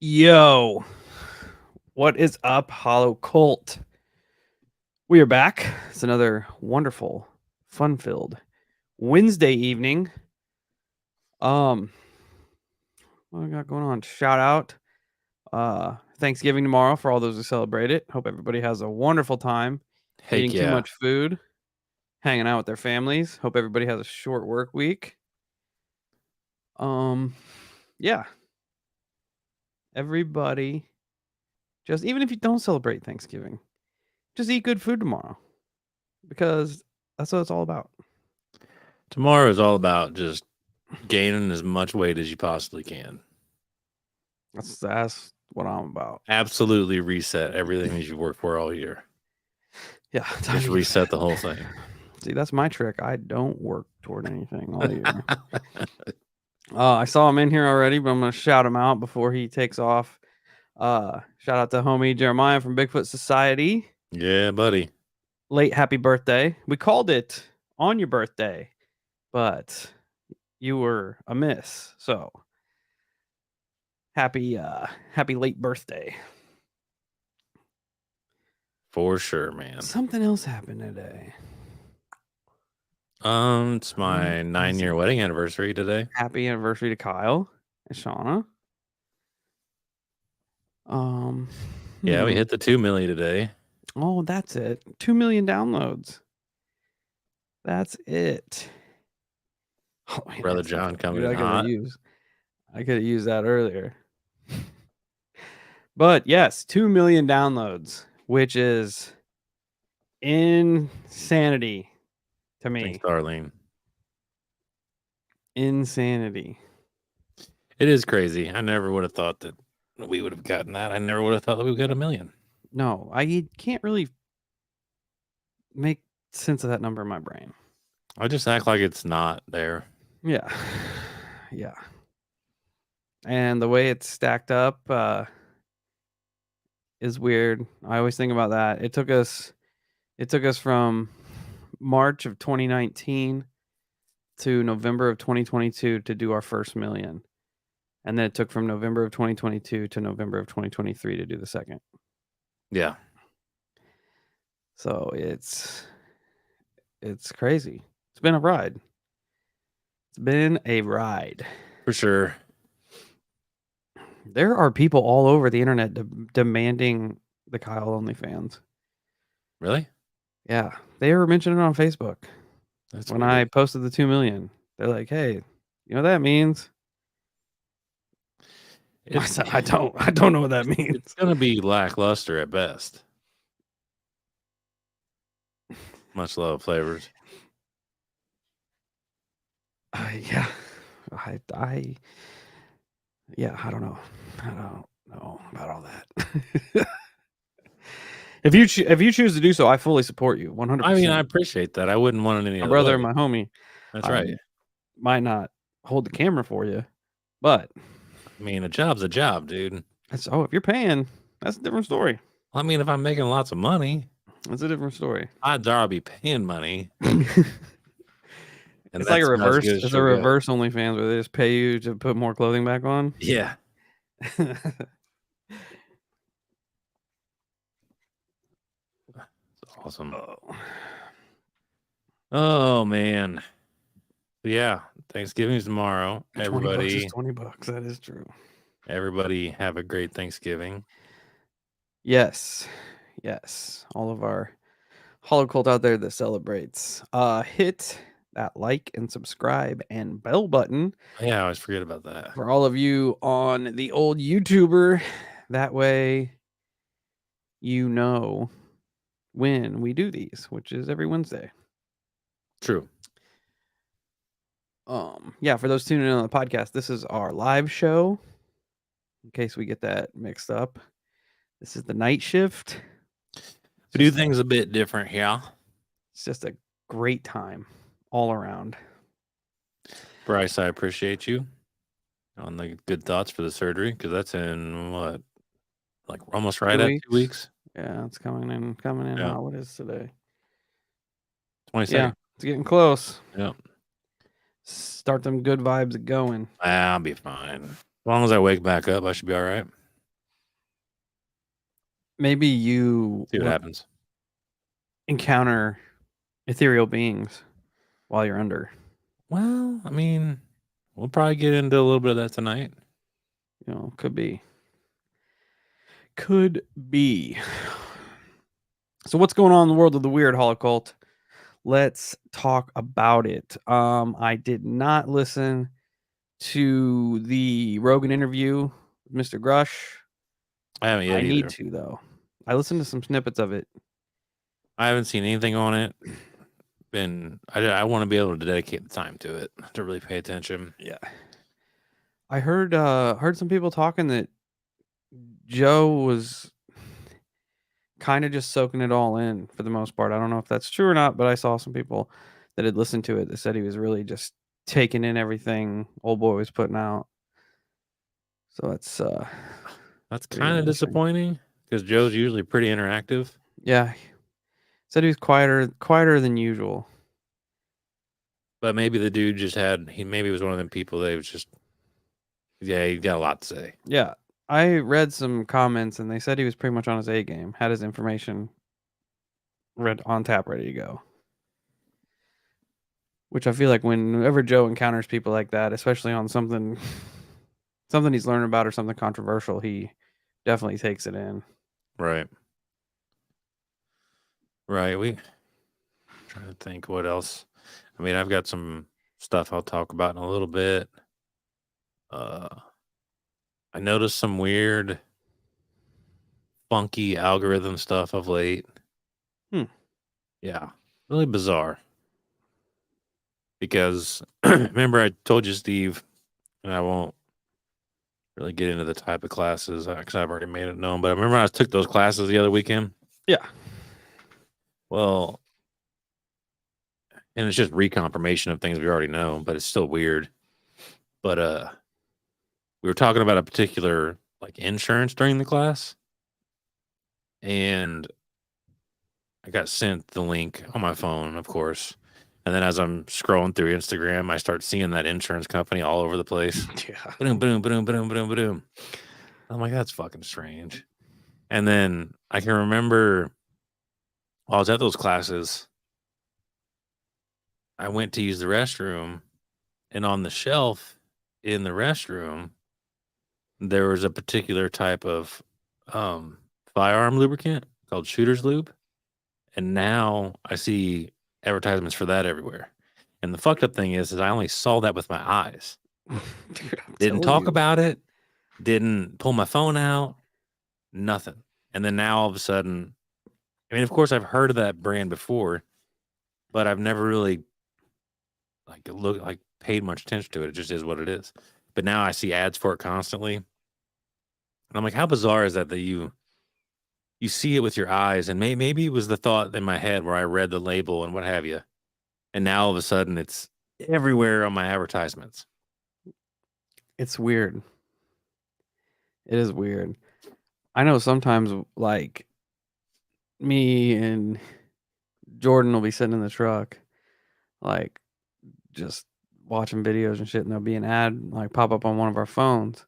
Yo, what is up, Hollow Cult? We are back. It's another wonderful, fun-filled Wednesday evening. What we got going on? Shout out, Thanksgiving tomorrow for all those who celebrate it. Hope everybody has a wonderful time Heck eating too yeah. much food, hanging out with their families. Hope everybody has a short work week. Yeah. Everybody, just even if you don't celebrate Thanksgiving, just eat good food tomorrow because that's what it's all about. Tomorrow is all about just gaining as much weight as you possibly can. That's what I'm about. Absolutely reset everything that you worked for all year. Yeah, time Just to get reset fat. the whole thing. See, that's my trick. I don't work toward anything all year. I saw him in here already, but I'm gonna shout him out before he takes off. Shout out to homie Jeremiah from Bigfoot Society. Yeah, buddy. Late happy birthday. We called it on your birthday, but you were amiss. So happy late birthday. For sure, man. Something else happened today. It's my What 9-year wedding anniversary today. Happy anniversary to Kyle and Shauna. Yeah, we hit the 2 million today. Oh, that's it. 2 million downloads. That's it. Oh, man, Brother that's so John funny, coming dude. in hot. I could have used that earlier. But yes, 2 million downloads, which is insanity to me. Thanks, Darlene. Insanity. It is crazy. I never would have thought that we would have gotten that. I never would have thought that we would get 1 million. No, I can't really make sense of that number in my brain. I just act like it's not there. Yeah. Yeah. And the way it's stacked up is weird. I always think about that. It took us from March of 2019 to November of 2022 to do our first million. And then it took from November of 2022 to November of 2023 to do the second. Yeah. So it's crazy. It's been a ride. It's been a ride. For sure. There are people all over the internet demanding the Kyle OnlyFans. Really? Yeah. They were mentioning it on Facebook. That's when weird. I posted the 2 million. They're like, hey, you know what that means? I don't know what that means. It's gonna be lackluster at best. Much love, Flavors. Yeah, I don't know. I don't know about all that. If you choose to do so, I fully support you 100%. I mean, I appreciate that. I wouldn't want it any my other brother way. and my homie. That's right. Might not hold the camera for you, but I mean, a job's a job, dude. if you're paying, that's a different story. I mean, if I'm making lots of money, that's a different story. odds are I'll be paying money. It's like a reverse. It's a reverse OnlyFans where they just pay you to put more clothing back on. Yeah. Awesome. Oh man. Yeah. Thanksgiving's tomorrow. Everybody, $20. That is true. Everybody have a great Thanksgiving. Yes. All of our Hollow Cult out there that celebrates. Hit that like and subscribe and bell button. Yeah, I always forget about that. For all of you on the old YouTuber, that way you know when we do these, which is every Wednesday. True. Yeah, for those tuning in on the podcast, this is our live show. In case we get that mixed up, this is the night shift. We do things a bit different here. It's just a great time all around. Bryce, I appreciate you on the good thoughts for the surgery, because that's in what, like almost right at 2 weeks. Yeah, it's coming in. Yeah. What is today? 22nd. Yeah, it's getting close. Yeah. Start them good vibes going. I'll be fine. As long as I wake back up, I should be all right. Maybe you See what happens. encounter ethereal beings while you're under. Well, I mean, we'll probably get into a little bit of that tonight. Could be. Could be. So what's going on in the world of the weird Holocaust? Let's talk about it. I did not listen to the Rogan interview with Mr. Grush. I haven't yet I either. need to though. I listened to some snippets of it. I haven't seen anything on it. I want to be able to dedicate the time to it to really pay attention. Yeah. I heard some people talking that Joe was kind of just soaking it all in for the most part. I don't know if that's true or not, but I saw some people that had listened to it that said he was really just taking in everything old boy was putting out. So That's pretty kind of interesting. disappointing because Joe's usually pretty interactive. Yeah. Said he was quieter than usual. But maybe the dude maybe was one of them people that was just, yeah, he got a lot to say. Yeah. I read some comments and they said he was pretty much on his A game, had his information read on tap, ready to go. Which I feel like whenever Joe encounters people like that, especially on something he's learning about or something controversial, he definitely takes it in. Right. I'm trying to think what else. I mean, I've got some stuff I'll talk about in a little bit. I noticed some weird, funky algorithm stuff of late. Yeah, really bizarre. Because remember, I told you, Steve, and I won't really get into the type of classes because I've already made it known. But I remember I took those classes the other weekend. Yeah. Well, and it's just reconfirmation of things we already know, but it's still weird. But we were talking about a particular like insurance during the class, and I got sent the link on my phone, of course. And then as I'm scrolling through Instagram, I start seeing that insurance company all over the place. Yeah. Boom, boom, boom, boom, boom, boom. I'm like, that's fucking strange. And then I can remember while I was at those classes, I went to use the restroom, and on the shelf in the restroom, there was a particular type of firearm lubricant called Shooter's Lube. And now I see advertisements for that everywhere. And the fucked up thing is I only saw that with my eyes. Dude, I'm Didn't telling talk you. about it. Didn't pull my phone out. Nothing. And then now all of a sudden, I mean, of course, I've heard of that brand before, but I've never really paid much attention to it. It just is what it is. But now I see ads for it constantly, and I'm like, how bizarre is that you see it with your eyes, and maybe it was the thought in my head where I read the label and what have you, and now all of a sudden it's everywhere on my advertisements. It's weird. It is weird. I know sometimes like me and Jordan will be sitting in the truck, like just watching videos and shit, and there'll be an ad like pop up on one of our phones.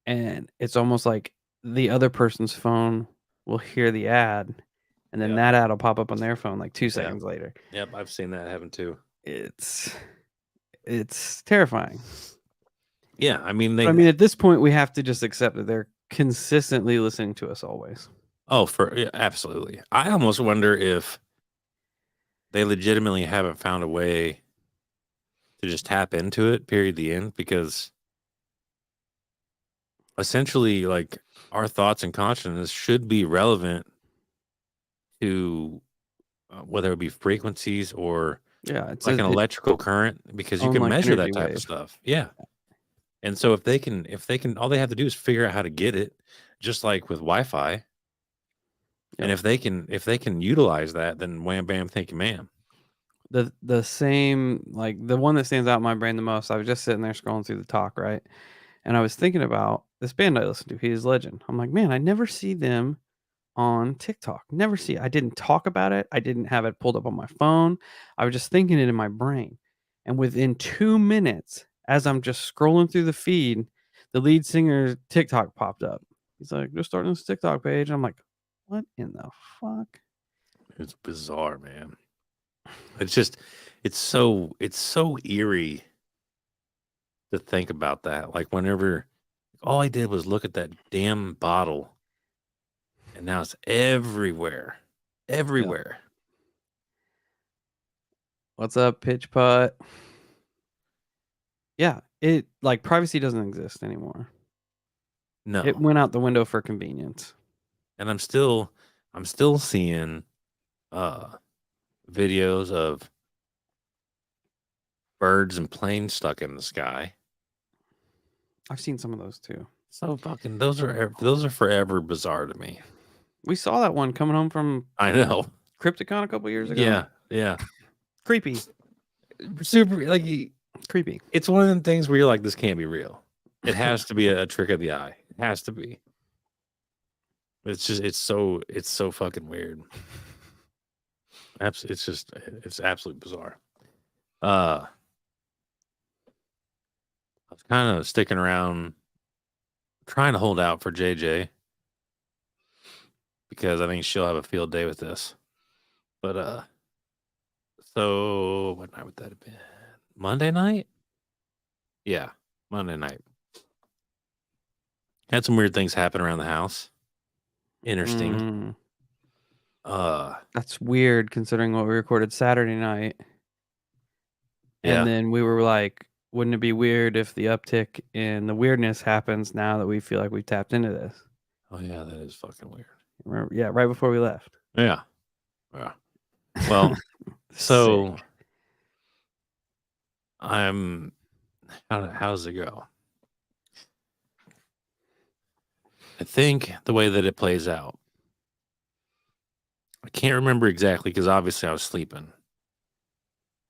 And it's almost like the other person's phone will hear the ad, and then that ad will pop up on their phone like 2 seconds later. Yep, I've seen that happen too. It's terrifying. Yeah, I mean at this point, we have to just accept that they're consistently listening to us always. Absolutely. I almost wonder if they legitimately haven't found a way to just tap into it, period, the end, because essentially, like, our thoughts and consciousness should be relevant to whether it be frequencies or it's like an electrical current, because you own, can like, measure energy that type wave. of stuff. Yeah. And so if they can, all they have to do is figure out how to get it, just like with Wi-Fi. And if they can utilize that, then wham, bam, thank you, ma'am. The same, like the one that stands out in my brain the most. I was just sitting there scrolling through the talk, right, and I was thinking about this band I listen to. He is Legend. I'm like, man, I never see them on TikTok. Never see it. I didn't talk about it. I didn't have it pulled up on my phone. I was just thinking it in my brain. And within 2 minutes, as I'm just scrolling through the feed, the lead singer's TikTok popped up. He's like, they're starting this TikTok page. I'm like, what in the fuck? It's bizarre, man. It's just, it's so eerie to think about that. Like whenever all I did was look at that damn bottle, and now it's everywhere, everywhere. What's up, Pitch Putt? Yeah, it like privacy doesn't exist anymore. No, It went out the window for convenience. and I'm still seeing uh videos of birds and planes stuck in the sky. I've seen some of those too. So fucking those are forever bizarre to me. We saw that one coming home from I know. Crypticon a couple years ago. Yeah, yeah. Creepy. Super like Creepy. it's one of them things where you're like, this can't be real. It has to be a trick of the eye. It has to be. It's just it's so fucking weird. It's absolutely bizarre. I was kind of sticking around, trying to hold out for JJ because I think she'll have a field day with this. But so what night would that have been? Monday night? Yeah, Monday night. Had some weird things happen around the house. Interesting. That's weird considering what we recorded Saturday night. Yeah. And then we were like, wouldn't it be weird if the uptick in the weirdness happens now that we feel like we've tapped into this? Oh yeah, that is fucking weird. Remember, yeah, right before we left. Yeah. Yeah. Well, so Sick. how's it go? I think the way that it plays out, I can't remember exactly because obviously I was sleeping.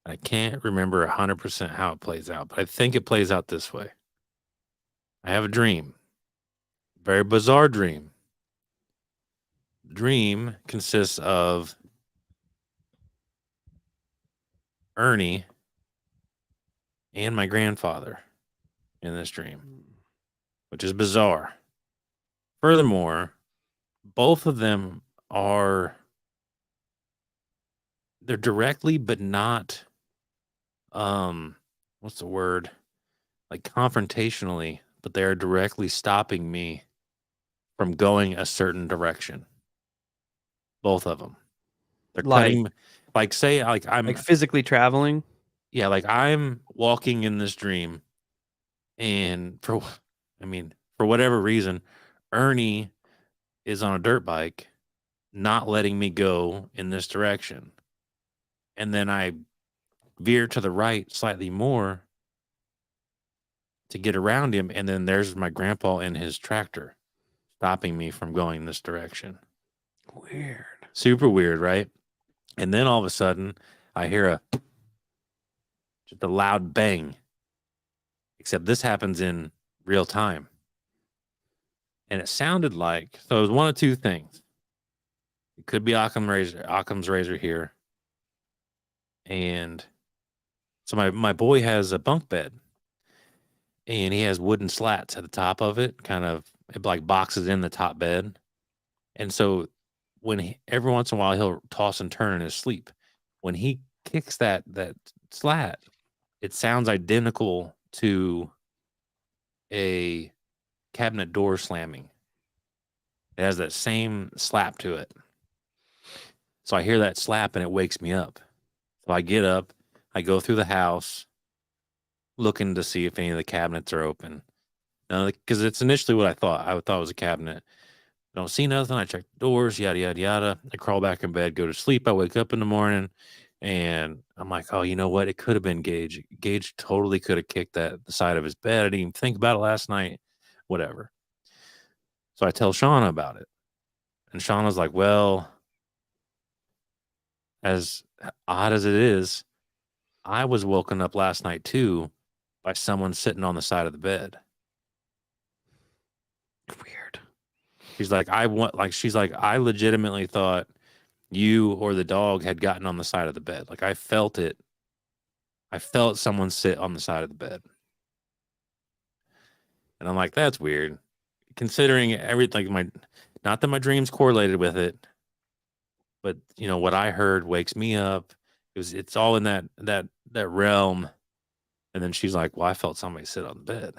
I can't remember 100% how it plays out, but I think it plays out this way. I have a dream, very bizarre dream. The dream consists of Ernie and my grandfather in this dream, which is bizarre. Furthermore, both of them they're directly but not what's the word? Like confrontationally, but they are directly stopping me from going a certain direction. Both of them. They're Like, cutting like say like I'm like physically traveling. yeah, like I'm walking in this dream and for whatever reason, Ernie is on a dirt bike not letting me go in this direction. And then I veer to the right slightly more to get around him, and then there's my grandpa in his tractor stopping me from going this direction. Weird. Super weird, right? And then all of a sudden, I hear just a loud bang. Except this happens in real time, and it sounded like so. It was one of two things. It could be Occam's razor here, and so my boy has a bunk bed, and he has wooden slats at the top of it, kind of it like boxes in the top bed. And so every once in a while he'll toss and turn in his sleep. When he kicks that slat, it sounds identical to a cabinet door slamming. It has that same slap to it. So I hear that slap and it wakes me up. So I get up, I go through the house looking to see if any of the cabinets are open. Because it's initially what I thought. I thought it was a cabinet. Don't see nothing. I check the doors, yada, yada, yada. I crawl back in bed, go to sleep. I wake up in the morning and I'm like, oh, you know what? It could have been Gage. Gage totally could have kicked the side of his bed. I didn't even think about it last night. Whatever. So I tell Shauna about it. And Shauna's like, well, as odd as it is, I was woken up last night too by someone sitting on the side of the bed. Weird. She's like, I legitimately thought you or the dog had gotten on the side of the bed. Like I felt it. I felt someone sit on the side of the bed. And I'm like, that's weird. considering everything, like not that my dreams correlated with it, but what I heard wakes me up. It's all in that realm. And then she's like, "Well, I felt somebody sit on the bed."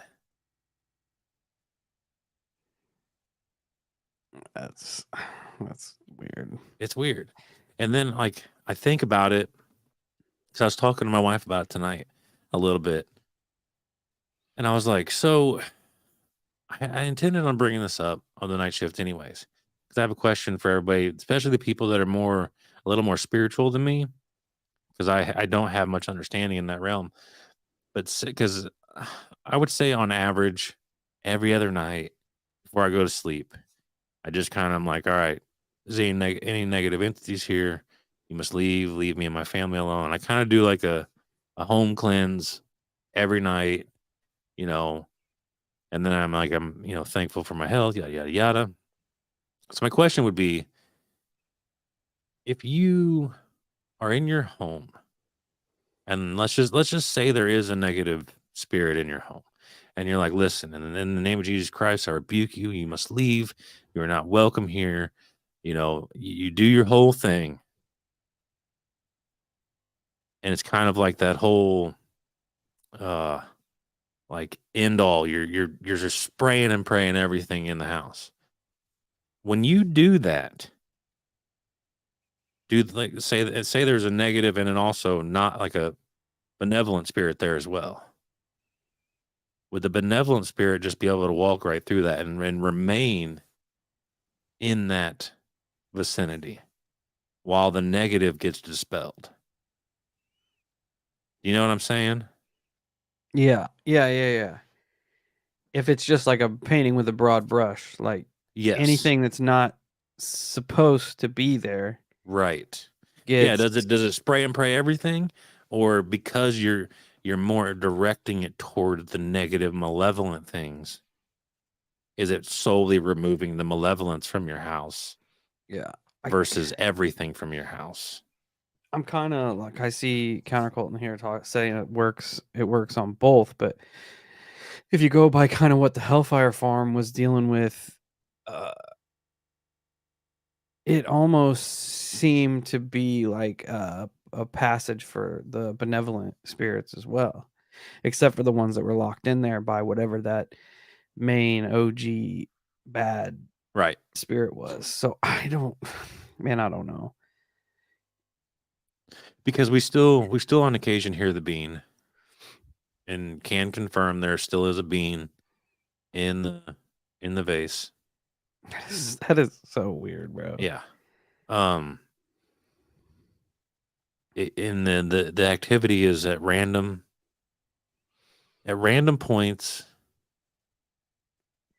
That's that's weird. It's weird. And then like I think about it because I was talking to my wife about it tonight a little bit, and I was like, "So I intended on bringing this up on the night shift, anyways, because I have a question for everybody, especially the people that are a little more spiritual than me, because I don't have much understanding in that realm. But because I would say on average, every other night before I go to sleep, I just kind of am like, all right, is any negative entities here? You must leave me and my family alone. I kind of do like a home cleanse every night, you know, and then I'm thankful for my health, yada yada yada. So my question would be, if you are in your home, and let's just say there is a negative spirit in your home, and you're like, listen, and in the name of Jesus Christ, I rebuke you. You must leave. You are not welcome here. You do your whole thing, and it's kind of like that whole uh like end all. You're just spraying and praying everything in the house. When you do that, do like say there's a negative and then also not like a benevolent spirit there as well. Would the benevolent spirit just be able to walk right through that and remain in that vicinity while the negative gets dispelled? You know what I'm saying? Yeah, yeah, yeah, yeah. If it's just like a painting with a broad brush, like Yes. anything that's not supposed to be there Right. Yeah, gets does it spray and pray everything, or because you're more directing it toward the negative malevolent things, is it solely removing the malevolence from your house yeah. I versus everything from your house? I'm kind of like I see countercult in here saying it works on both, but if you go by kind of what the Hellfire Farm was dealing with, uh, it almost seemed to be like a passage for the benevolent spirits as well, except for the ones that were locked in there by whatever that main OG bad Right. spirit was. So I don't, man, I don't know. Because we still on occasion hear the bean and can confirm there still is a bean in the vase. That is so weird, bro. Yeah. Um in the activity is at random points.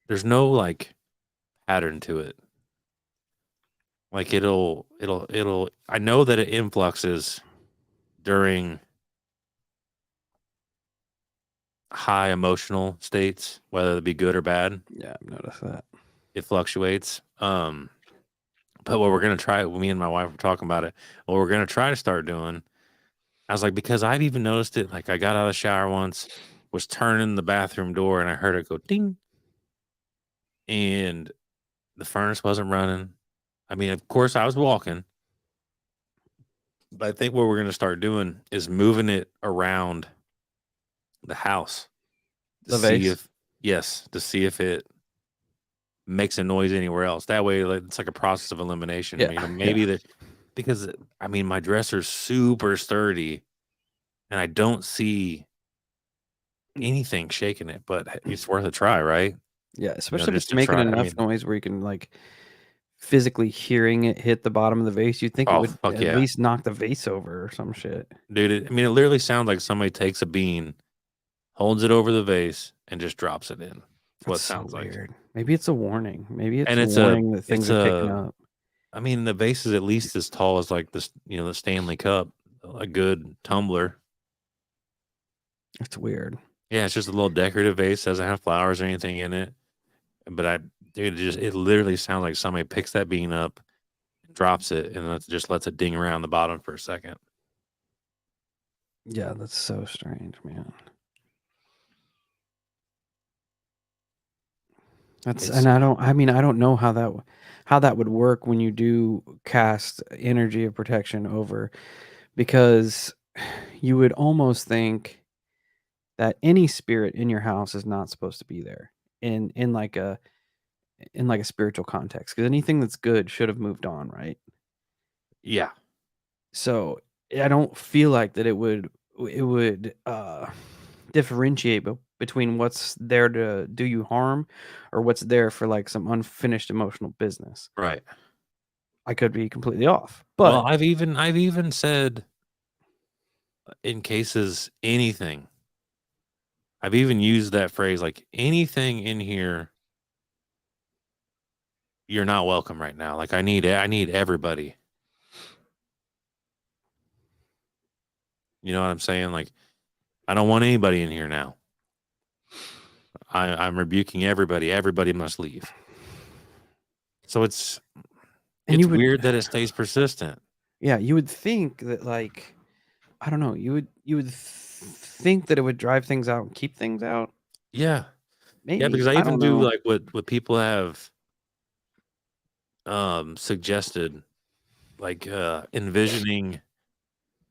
There's no like pattern to it. Like it'll I know that it influxes during high emotional states, whether it be good or bad. Yeah, I've noticed that. It fluctuates. But what we're gonna try, me and my wife were talking about it. What we're gonna try to start doing, I was like, because I've even noticed it. Like I got out of the shower once, was turning the bathroom door, and I heard it go ding, and the furnace wasn't running. I mean, of course, I was walking, but I think what we're gonna start doing is moving it around the house to The see vase. if to see if it makes a noise anywhere else. That way, like, it's like a process of elimination. Yeah, Maybe yeah. that because I mean my dresser's super sturdy, and I don't see anything shaking it, but it's worth a try, right? Yeah, especially if Just it's to making try. I enough mean, noise where you can like physically hearing it hit the bottom of the vase, you'd think it oh would fuck at yeah, least knock the vase over or some shit. dude! It literally sounds like somebody takes a bean, holds it over the vase, and just drops it in. That's what That's it so sounds like. weird. Maybe it's a warning. Maybe it's And a it's a warning that it's things are kicking a up. I mean, the vase is at least as tall as like this, the Stanley Cup, a good tumbler. It's weird. Yeah, it's just a little decorative vase. Doesn't have flowers or anything in it. But dude, it literally sounds like somebody picks that bean up, drops it, and just lets it ding around the bottom for a second. Yeah, that's so strange, man. That's It's and I don't know how that would work when you do cast energy of protection over, because you would almost think that any spirit in your house is not supposed to be there in like a spiritual context, because anything that's good should have moved on, right? yeah, So I don't feel like that it would differentiate between what's there to do you harm or what's there for like some unfinished emotional business. right. I could be completely off, Well, but I've even said in cases anything. I've even used that phrase like anything in here, you're not welcome right now. Like I need everybody. You know what I'm saying? Like I don't want anybody in here now. I'm rebuking everybody. Everybody must leave. So it's and you it's would weird that it stays persistent. yeah, you would think that like I don't know, you would think that it would drive things out and keep things out. Yeah. Yeah, because Maybe. I I even don't do know. like what people have suggested, like envisioning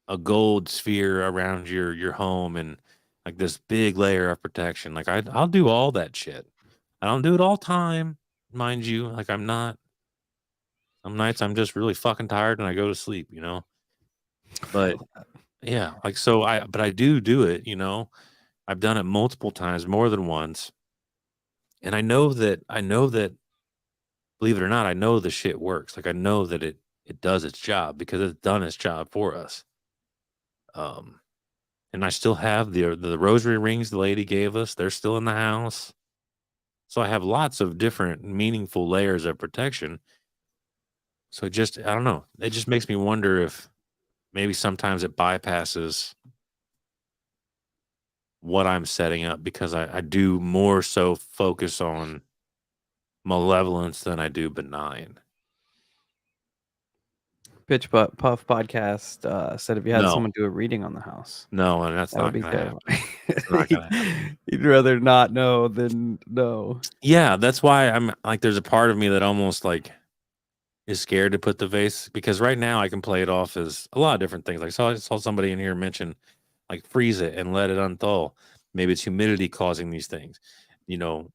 a gold sphere around your home and like this big layer of protection. Like I'll do all that shit. I don't do it all time, mind you. Like I'm not. Some nights I'm just really fucking tired and I go to sleep, you know. But Feel that. yeah, like so but I do it, you know. I've done it multiple times, more than once. And I know that believe it or not, I know the shit works. Like I know that it does its job because it's done its job for us. Um and I still have the rosary rings the lady gave us. They're still in the house. So I have lots of different meaningful layers of protection. So it just I don't know. It just makes me wonder if maybe sometimes it bypasses what I'm setting up because I do more so focus on malevolence than I do benign. Pitch Puff podcast said if you had No, someone do a reading on the house, no, and that's that would not be gonna happen. terrifying. It's not he'd, gonna happen. he'd rather not know than know. Yeah, that's why I'm like, there's a part of me that almost like is scared to put the vase because right now I can play it off as a lot of different things. Like, I saw somebody in here mention like freeze it and let it unthaw. Maybe it's humidity causing these things. You know,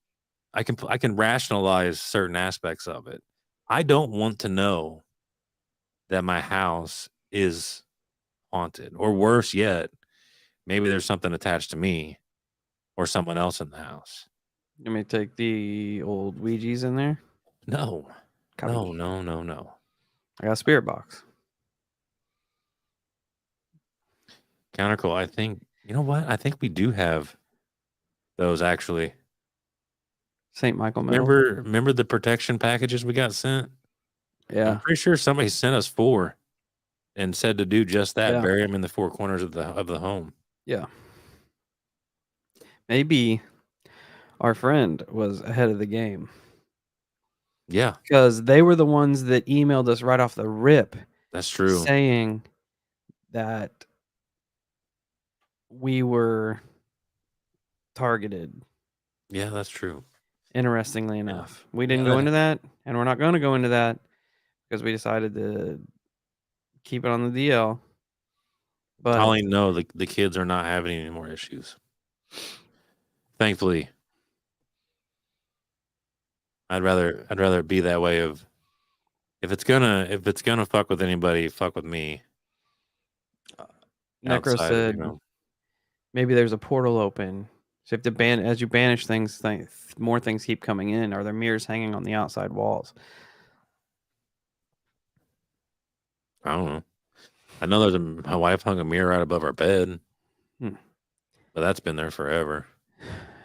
I can rationalize certain aspects of it. I don't want to know that my house is haunted, or worse yet, maybe there's something attached to me or someone else in the house. You may take the old Ouija's in there. No, no, Copy. no, no, no. I got a spirit box. Countercall. I think you know what? I think we do have those actually. St. Michael medal. Remember the protection packages we got sent? I'm Yeah. pretty sure somebody sent us 4 and said to do just that, Yeah. bury them in the 4 corners of the home. Yeah. Maybe our friend was ahead of the game Yeah, because they were the ones that emailed us right off the rip that's true. saying that we were targeted. Yeah, that's true. Interestingly Yeah. enough, we Yeah, didn't go into that, and we're not going to go into that because we decided to keep it on the DL. I But only know the kids are not having any more issues. Thankfully, I'd rather it be that way of if it's gonna fuck with anybody, fuck with me Necro outside of, said maybe there's a portal open. So if the as you banish things, more things keep coming in. Are there mirrors hanging on the outside walls? I don't know. I know my wife hung a mirror right above our bed, Hmm. but that's been there forever.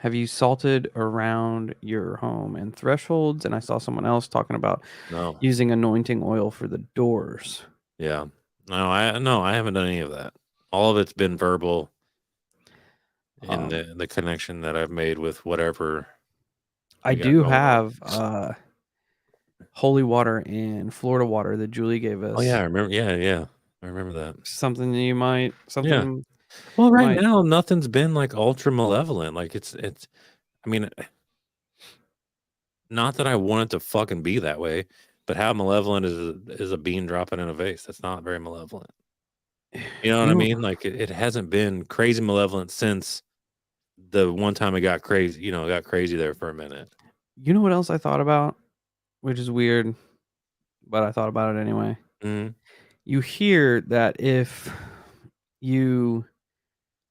Have you salted around your home and thresholds? And I saw someone else talking about No. using anointing oil for the doors. Yeah. No, I haven't done any of that. All of it's been verbal in Um, the connection that I've made with whatever I we got do going on. have holy water and Florida water that Julie gave Oh yeah, us. I remember. Yeah, yeah, I remember that. Something Yeah. something Well, right might. now nothing's been like ultra malevolent. Like it's. I mean, not that I want it to fucking be that way, but how malevolent is a bean dropping in a vase? That's not very malevolent. You know what You I know, mean? Like it hasn't been crazy malevolent since the one time it got crazy. You know, it got crazy there for a minute. you know what else I thought about, which is weird, but I thought about it anyway. Mhm. You hear that if you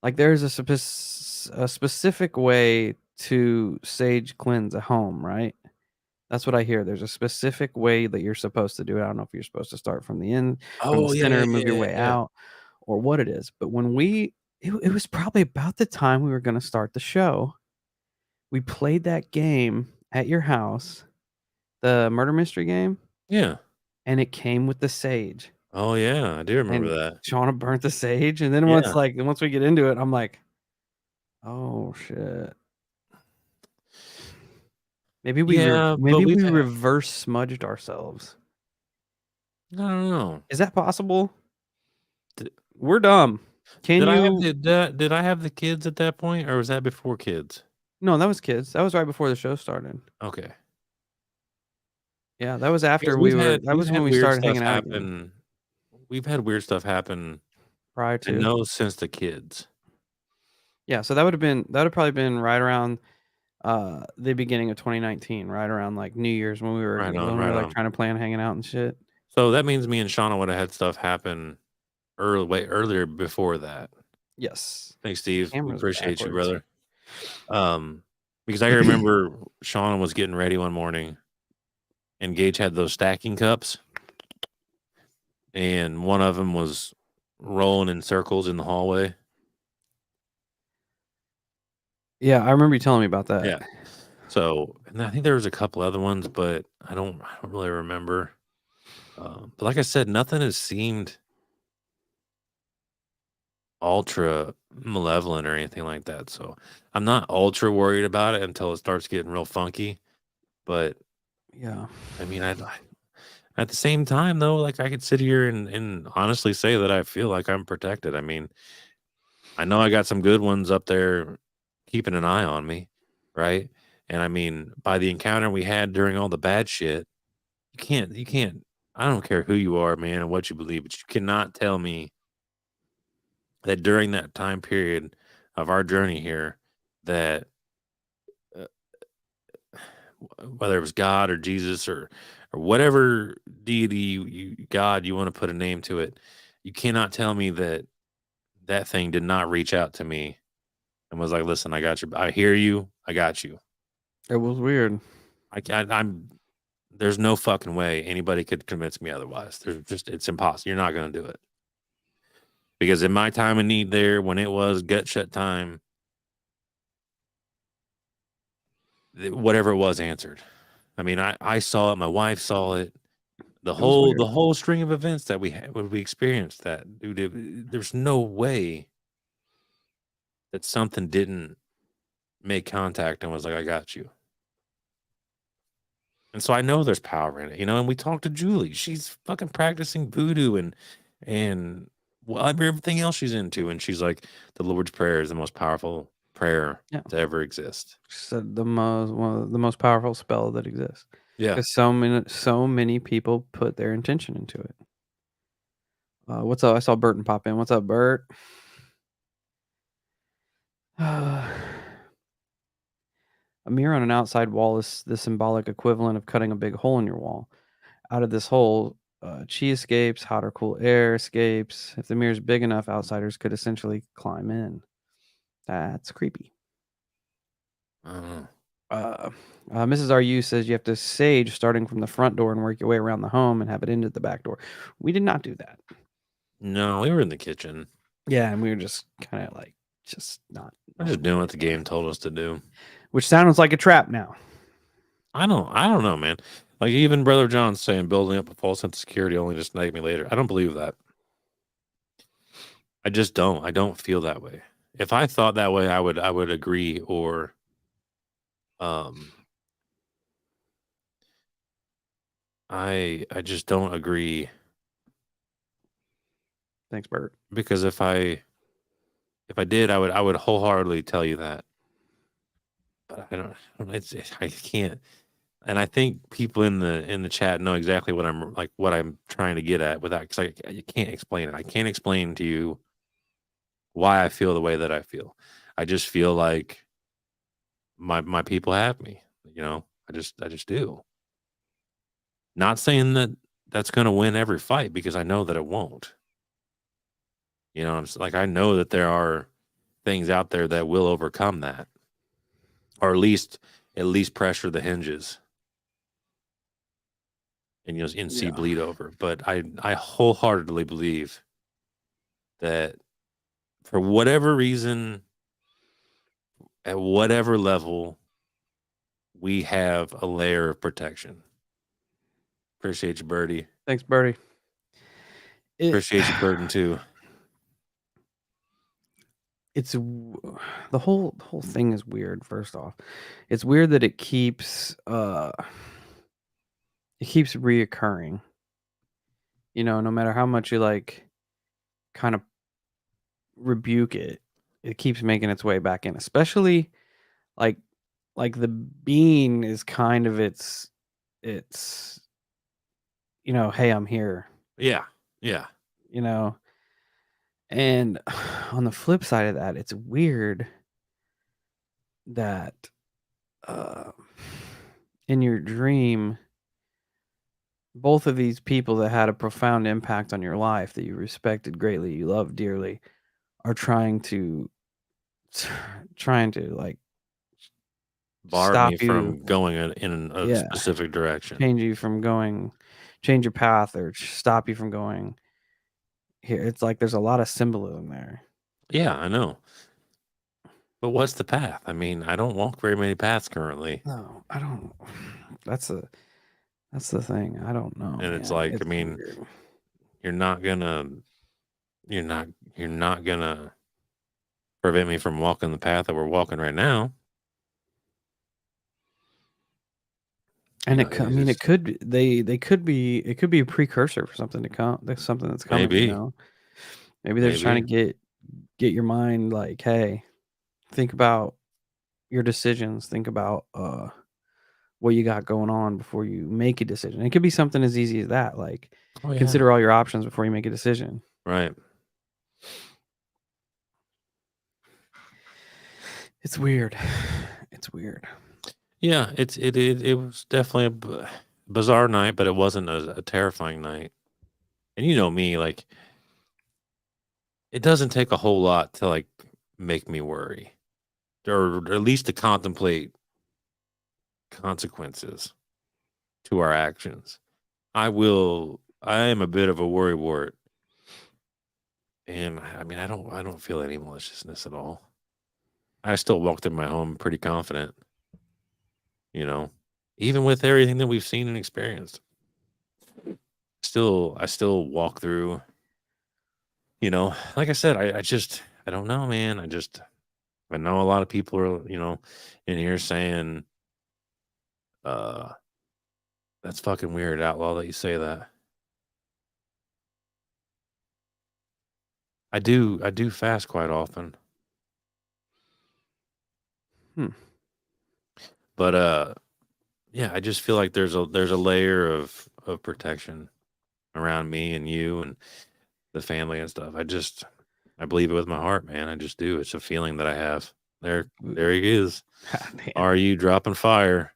like, there's a specific way to sage cleanse a home, right? That's what I hear. There's a specific way that you're supposed to do it. I don't know if you're supposed to start from the end, from the Oh yeah, center, yeah, and move yeah, your yeah, way yeah. out, or what it is. But when it was probably about the time we were going to start the show. We played that game at your house, the murder mystery game, Yeah. and it came with the sage. Oh yeah, I do remember And that. Shauna burnt the sage, and then Yeah. once we get into it, I'm like, "Oh, shit." Yeah, but Maybe we've we had reverse smudged ourselves. I don't know. Is that possible? D We're dumb. Can did I have you the did I have the kids at that point, or was that before kids? No, that was kids. That was right before the show started. Okay. Yeah, that was Because after that we've was had when we weird started stuff hanging out again, happen. We've had weird stuff happen, prior I to. know, since the kids. Yeah, so that would probably been right around, the beginning of 2019, right around, like, New Year's Right on, when we right were, like, on. trying to plan hanging out and shit. So that means me and Shauna would have had stuff happen way earlier before that. Yes. Thanks, Steve. We Camera's appreciate you, backwards. brother. Um, because I remember Shauna was getting ready one morning, and Gage had those stacking cups, and one of them was rolling in circles in the hallway. Yeah, I remember you telling me about that. Yeah. So, and I think there was a couple other ones, but I don't really remember. But like I said, nothing has seemed ultra malevolent or anything like that. So I'm not ultra worried about it until it starts getting real funky. But Yeah. I mean, at the same time though, like I could sit here and honestly say that I feel like I'm protected. I mean, I know I got some good ones up there keeping an eye on me, right? And I mean, by the encounter we had during all the bad shit, you can't I don't care who you are, man, and what you believe, but you cannot tell me that during that time period of our journey here that uh, whether it was God or Jesus or whatever deity God you want to put a name to it, you cannot tell me that that thing did not reach out to me and was like, "Listen, I got you. I hear you. I got you." It was weird. I'm there's no fucking way anybody could convince me otherwise. There's just it's impossible. You're not going to do it. Because in my time of need there, when it was gut shut time, whatever it was answered. I mean, I saw it. My wife saw it. It was The weird. whole string of events that we had when we experienced that, dude. There's no way that something didn't make contact and was like, "I got you." And so I know there's power in it, you know. And we talked to Julie. She's fucking practicing voodoo and well, everything else she's into. And she's like, the Lord's Prayer is the most powerful prayer Yeah. to ever exist. Said one of the most powerful spell that exists. Yeah. Because so many people put their intention into it. What's up? I saw Burton pop in. What's up, Bert? A mirror on an outside wall is the symbolic equivalent of cutting a big hole in your wall. Out of this hole, chi escapes, hot or cool air escapes. If the mirror is big enough, outsiders could essentially climb in. That's creepy. I don't know. Mrs. RU says you have to sage starting from the front door and work your way around the home and have it into the back door. We did not do that. No, we were in the kitchen. Yeah, and we were just kind of like just not. We're just doing what the game told us to do. Which sounds like a trap now. I don't know, man. Like even Brother John saying building up a false sense of security only to snipe me later. I don't believe that. I just don't. I don't feel that way. If I thought that way, I would agree or um I just don't agree Thanks, Bert. because if I did, I would wholeheartedly tell you that. But I don't it's I can't and I think people in the chat know exactly what I'm trying to get at with that, because I can't explain it. I can't explain to you why I feel the way that I feel. I just feel like my people have me. You know, I just do. Not saying that that's going to win every fight, because I know that it won't. You know, like, I know that there are things out there that will overcome that, or at least pressure the hinges, and see Yeah. bleed over. But I wholeheartedly believe that, for whatever reason, at whatever level, we have a layer of protection. Appreciate you, Birdie. Thanks, Birdie. It Appreciate you, Burton, too. it's the whole thing is weird. First off, it's weird that it keeps reoccurring. You know, no matter how much you like kind of rebuke it, it keeps making its way back in. Especially like the bean is kind of its hey, I'm here. Yeah, yeah, You know, and on the flip side of that, it's weird that uh, in your dream, both of these people that had a profound impact on your life that you respected greatly, you loved dearly, are trying to like bar stop me you. from going in a Yeah, specific direction. change you from going, change your path, or stop you from going here. It's like there's a lot of symbolism there. Yeah, I know. But what's the path? I mean, I don't walk very many paths currently. No, I don't. That's a that's the thing. I don't know, And it's man. like, I It's mean, weird. you're not gonna you're not gonna prevent me from walking the path that we're walking right now. You And know, I it's mean, it just, could be, they could be it could be a precursor for something to come. That's something that's coming. You maybe, know, maybe they're just trying maybe. to get your mind like, hey, think about your decisions. Think about what you got going on before you make a decision. It could be something as easy as that. Like, Oh yeah. consider all your options before you make a decision. Right. It's weird. It's weird. Yeah, it was definitely a bizarre night, but it wasn't a terrifying night. And you know me, like, it doesn't take a whole lot to, like, make me worry, or at least to contemplate consequences to our actions. I am a bit of a worrywart, and I mean, I don't feel any maliciousness at all. I still walked in my home pretty confident, you know, even with everything that we've seen and experienced. I still walk through, like I said, I don't know, man. I know a lot of people are, in here saying, uh, that's fucking weird, outlaw, that you say that. I do fast quite often. Hmm. But yeah, I just feel like there's a layer of protection around me and you and the family and stuff. I believe it with my heart, man. I just do. It's a feeling that I have. There he is. God damn. Are you dropping fire?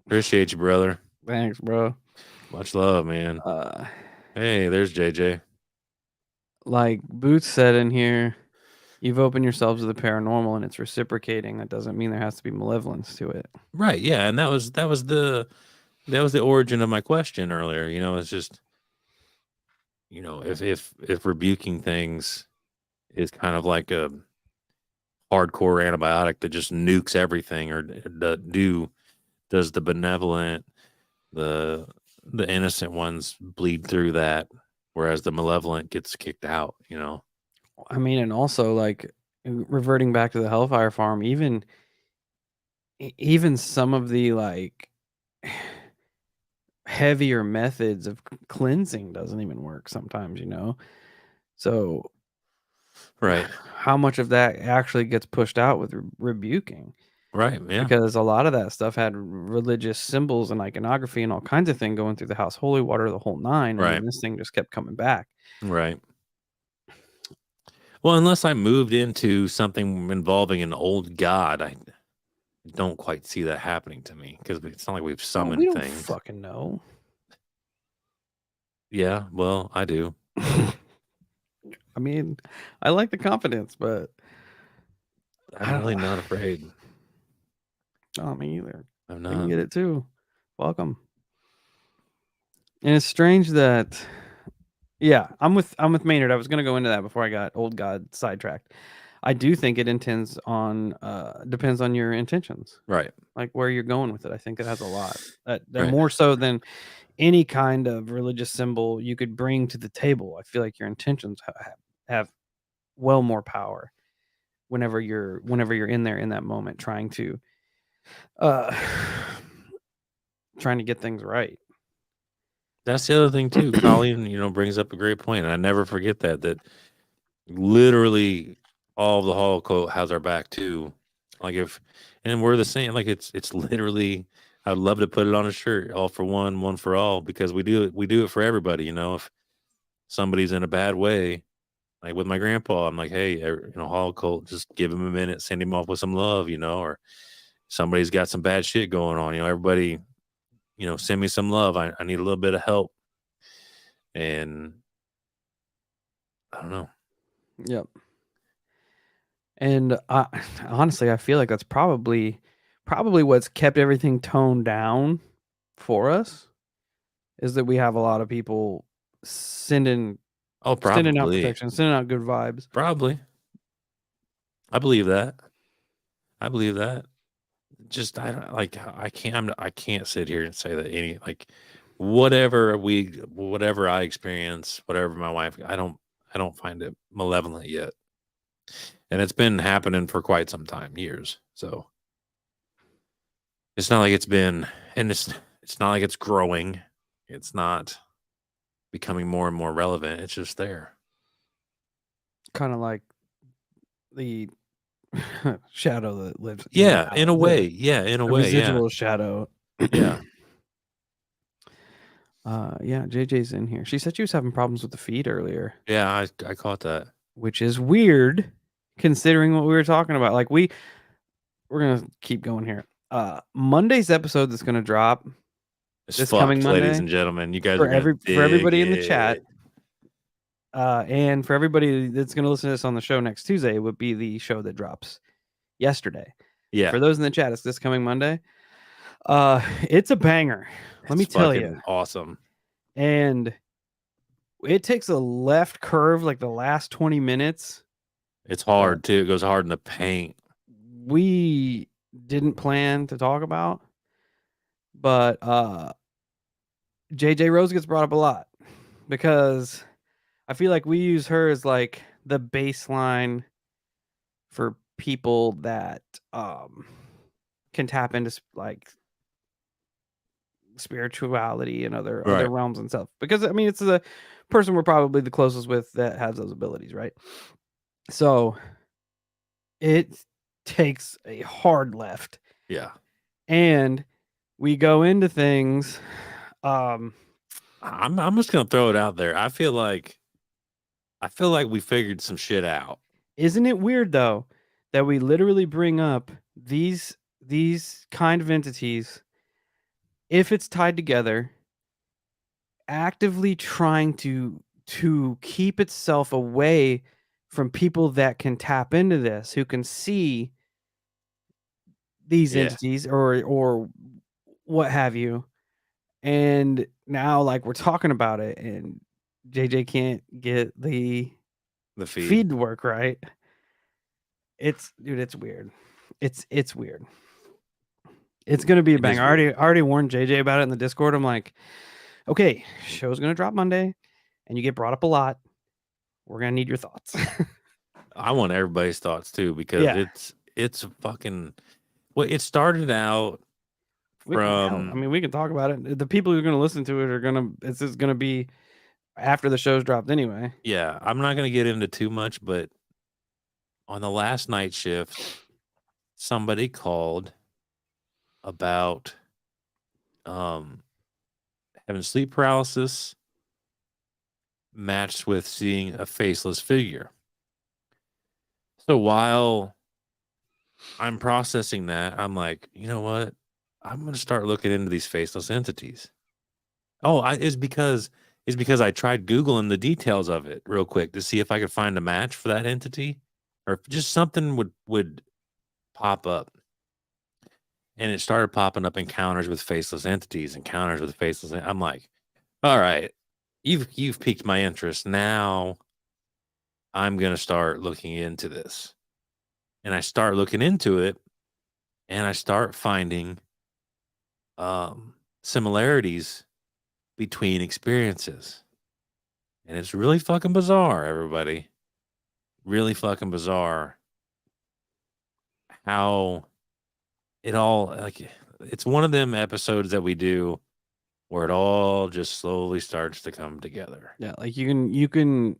Appreciate you, brother. Thanks, bro. Much love, man. Uh, Hey, there's JJ. like Boots said in here, you've opened yourselves to the paranormal and it's reciprocating. That doesn't mean there has to be malevolence to it. Right, yeah, and that was the origin of my question earlier. It's just, if rebuking things is kind of like a hardcore antibiotic that just nukes everything, or does the benevolent, the the innocent ones bleed through that, whereas the malevolent gets kicked out? I mean, and also like reverting back to the Hellfire Farm, even some of the like heavier methods of cleansing doesn't even work sometimes, you know? So Right. how much of that actually gets pushed out with rebuking? Right. Yeah. because a lot of that stuff had religious symbols and iconography and all kinds of thing going through the house, holy water, the whole nine, and then Right. this thing just kept coming back. Right. Well, unless I moved into something involving an old god, I don't quite see that happening to me because it's not like we've Well, we summoned don't things. fucking know. Yeah. Well, I do. I mean, I like the confidence, but I I'm don't really know. not afraid. Oh, me either. I'm I can not. get it too. Welcome. And it's strange that, yeah, I'm with Maynard. I was gonna go into that before I got old god sidetracked. I do think it depends on your intentions, Right. like where you're going with it. I think it has a lot that Right. more so than any kind of religious symbol you could bring to the table. I feel like your intentions have well more power whenever you're in there in that moment uh trying to get things right. That's the other thing too. Colleen, brings up a great point. And I never forget that literally all of the Hall quote has our back too. Like and we're the same. Like it's literally. I'd love to put it on a shirt, all for one for all, because we do it for everybody. If somebody's in a bad way, like with my grandpa, I'm like, hey, Hall cult, just give him a minute, send him off with some love, or somebody's got some bad shit going on. Everybody, send me some love. I need a little bit of help. And I don't know. Yep. And honestly, I feel like that's probably what's kept everything toned down for us is that we have a lot of people sending Oh, sending out probably. protection, sending out good vibes. Probably. I believe that. I believe that. Just I don't like I can't sit here and say that whatever I experience, whatever my wife, I don't find it malevolent yet. And it's been happening for quite some time, years. So it's not like it's been and it's not like it's growing. It's not becoming more and more relevant. It's just there. Kind of like the shadow that lives in the Yeah, house, in a way. the Yeah, in a the way. Yeah. residual shadow. Yeah. Yeah, JJ's in here. She said she was having problems with the feed earlier, Yeah, I caught that. which is weird considering what we were talking about. Like we're gonna keep going here. Monday's episode that's gonna drop It's this coming fucked, ladies Monday and gentlemen. You guys are for gonna dig everybody in the chat, it. and for everybody that's gonna listen to this on the show next Tuesday would be the show that drops yesterday. Yeah, For those in the chat, it's this coming Monday. It's a banger. Let it's me tell you. fucking awesome. And it takes a left curve like the last 20 minutes. It's hard too. It goes hard in the paint. We didn't plan to talk about, but JJ Rose gets brought up a lot because I feel like we use her as like the baseline for people that can tap into like spirituality and other Right. realms and stuff. Because I mean, it's the person we're probably the closest with that has those abilities, right? So it takes a hard left, Yeah. and we go into things. I'm just gonna throw it out there. I feel like we figured some shit out. Isn't it weird though that we literally bring up these kind of entities if it's tied together, actively trying to keep itself away from people that can tap into this, who can see these Yeah. entities or what have you. And now like we're talking about it and JJ can't get the The feed. feed to work right. It's weird. It's weird. It's gonna be a It is banger. I weird. already warned JJ about it in the Discord. I'm like, okay, show's gonna drop Monday, and you get brought up a lot. We're gonna need your thoughts. I want everybody's thoughts too because Yeah. it's a fucking it started out I from mean, we can talk about it. The people who are gonna listen to it are gonna. It's just gonna be after the show's dropped anyway. yeah, I'm not gonna get into too much, but on the last night shift, somebody called about um, having sleep paralysis matched with seeing a faceless figure. So while I'm processing that, I'm like, you know what? I'm going to start looking into these faceless entities. Oh, it's because I tried Googling the details of it real quick to see if I could find a match for that entity, or if just something would pop up. And it started popping up encounters with faceless entities, encounters with faceless. I'm like, all right, you've piqued my interest. Now I'm gonna start looking into this. And I start looking into it, and I start finding similarities between experiences. And it's really fucking bizarre, everybody. Really fucking bizarre how it all, like, it's one of them episodes that we do where it all just slowly starts to come together. Yeah, like you can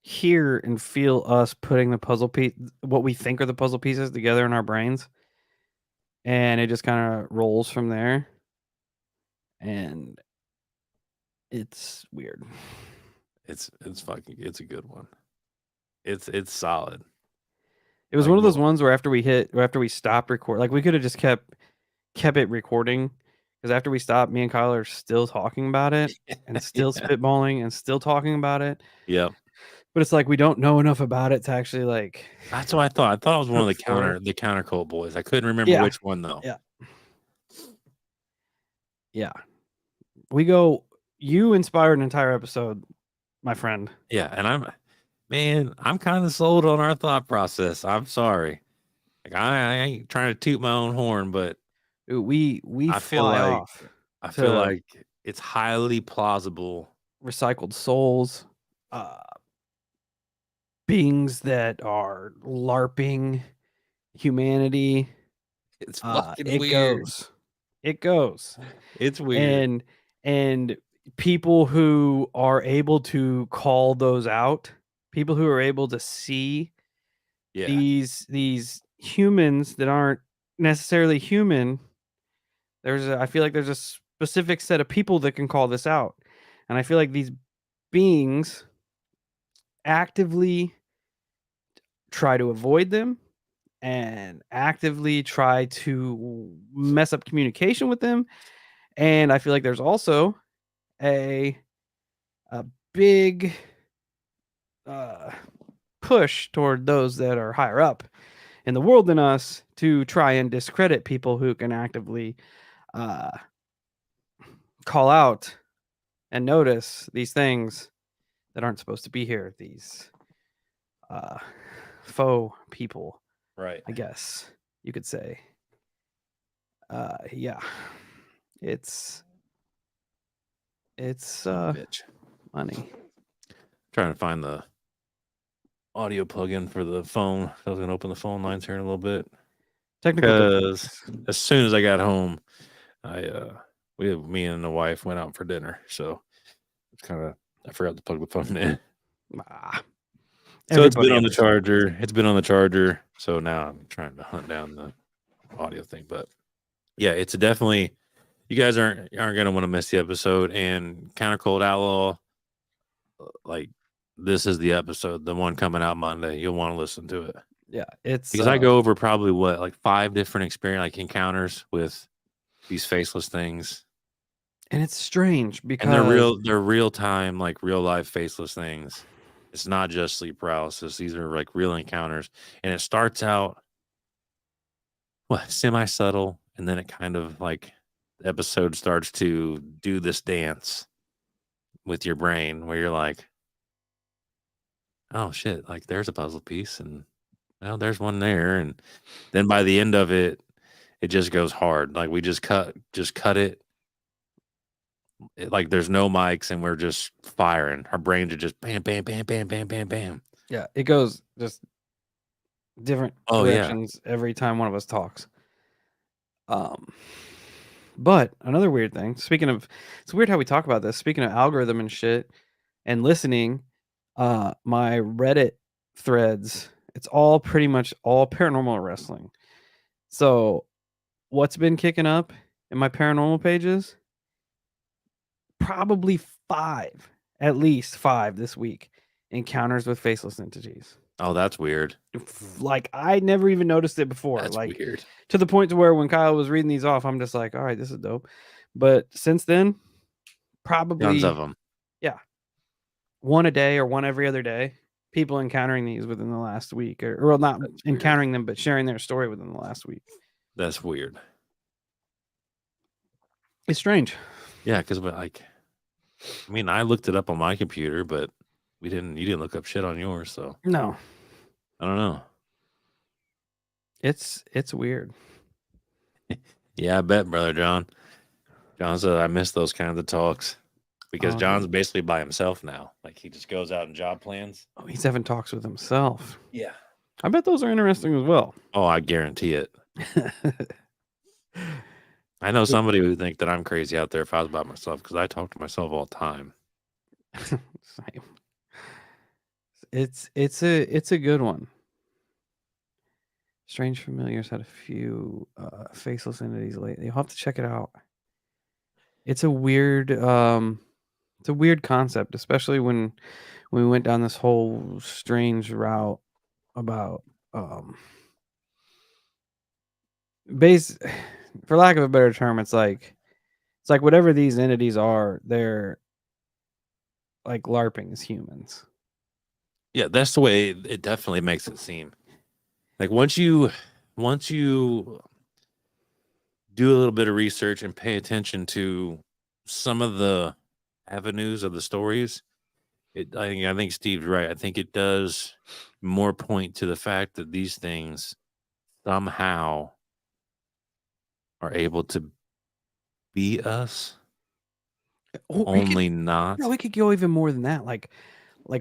hear and feel us putting the puzzle piece, what we think are the puzzle pieces, together in our brains, and it just kind of rolls from there, and it's weird. It's it's a good one. It's solid. It was Like one of those ones where after we stopped record, like we could have just kept it recording, because after we stopped, me and Kyle are still talking about it and still spitballing and still talking about it. Yep. But it's like we don't know enough about it to actually like That's what I thought. I thought it was one of put forth. the counter cult boys. I couldn't remember Yeah, which one though. yeah, yeah. We go. You inspired an entire episode, my friend. Yeah, and I'm kind of sold on our thought process. I'm sorry. Like I ain't trying to toot my own horn, but Dude, we I feel fly like off I feel to like it's highly plausible. recycled souls, uh, beings that are LARPing humanity. It's fucking It weird. goes, it goes, It's weird. and people who are able to call those out, people who are able to see Yeah. these humans that aren't necessarily human. I feel like there's a specific set of people that can call this out, and I feel like these beings actively try to avoid them and actively try to mess up communication with them. And I feel like there's also a a big uh, push toward those that are higher up in the world than us to try and discredit people who can actively uh, call out and notice these things that aren't supposed to be here. These uh, faux people, Right. I guess you could say. Yeah, it's Bitch. money. Trying to find the audio plug-in for the phone. I was gonna open the phone lines here in a little bit. Technical Because difficulties. as soon as I got home, me and the wife went out for dinner. So it's kind of I forgot to plug the phone in. Ah, So it's been everybody on the ever forgets. charger. It's been on the charger. So now I'm trying to hunt down the audio thing. But yeah, it's definitely you guys aren't gonna want to miss the episode. And Counter Cold Outlaw, like this is the episode, the one coming out Monday. You'll want to listen to it. Yeah, it's Because I go over probably like 5 different experience like encounters with these faceless things. and it's strange And because they're real time, like real life faceless things. It's not just sleep paralysis. These are like real encounters. And it starts out semi subtle, and then it kind of like the episode starts to do this dance with your brain where you're like, oh shit, like there's a puzzle piece and well, there's one there. And then by the end of it, it just goes hard. Like we just cut it. Like there's no mics and we're just firing. Our brains are just bam, bam, bam, bam, bam, bam, bam. yeah, it goes just different Oh yeah. directions every time one of us talks. Um, but another weird thing. Speaking of, it's weird how we talk about this. Speaking of algorithm and shit and listening, my Reddit threads It's all pretty much all paranormal wrestling. So, what's been kicking up in my paranormal pages? Probably 5, at least 5 this week. Encounters with faceless entities. Oh, that's weird. Like, I never even noticed it before. That's Like, weird. to the point to where when Kyle was reading these off, I'm just like, all right, this is dope. But since then, Tons probably, of them. yeah, one a day or one every other day. People encountering these within the last week, or well, not That's weird. encountering them, but sharing their story within the last week. That's weird. It's strange. Yeah, because like, I mean, I looked it up on my computer, but you didn't look up shit on yours, so No, I don't know. it's weird. Yeah, I bet, brother John. John said I miss those kinds of talks because Oh, John's basically by himself now. Like he just goes out and job plans. oh, he's having talks with himself. Yeah. I bet those are interesting as well. Oh, I guarantee it. I know somebody would think that I'm crazy out there if I was by myself because I talk to myself all the time. Same. It's a good one. Strange Familiars had a few faceless entities lately. You'll have to check it out. It's a weird concept, especially when we went down this whole strange route about base for lack of a better term, it's like whatever these entities are, they're like LARPing as humans. Yeah, that's the way it definitely makes it seem. Like once you do a little bit of research and pay attention to some of the avenues of the stories, I think Steve's right. I think it does more point to the fact that these things somehow are able to be us, Or only not. we could go even more than that. Like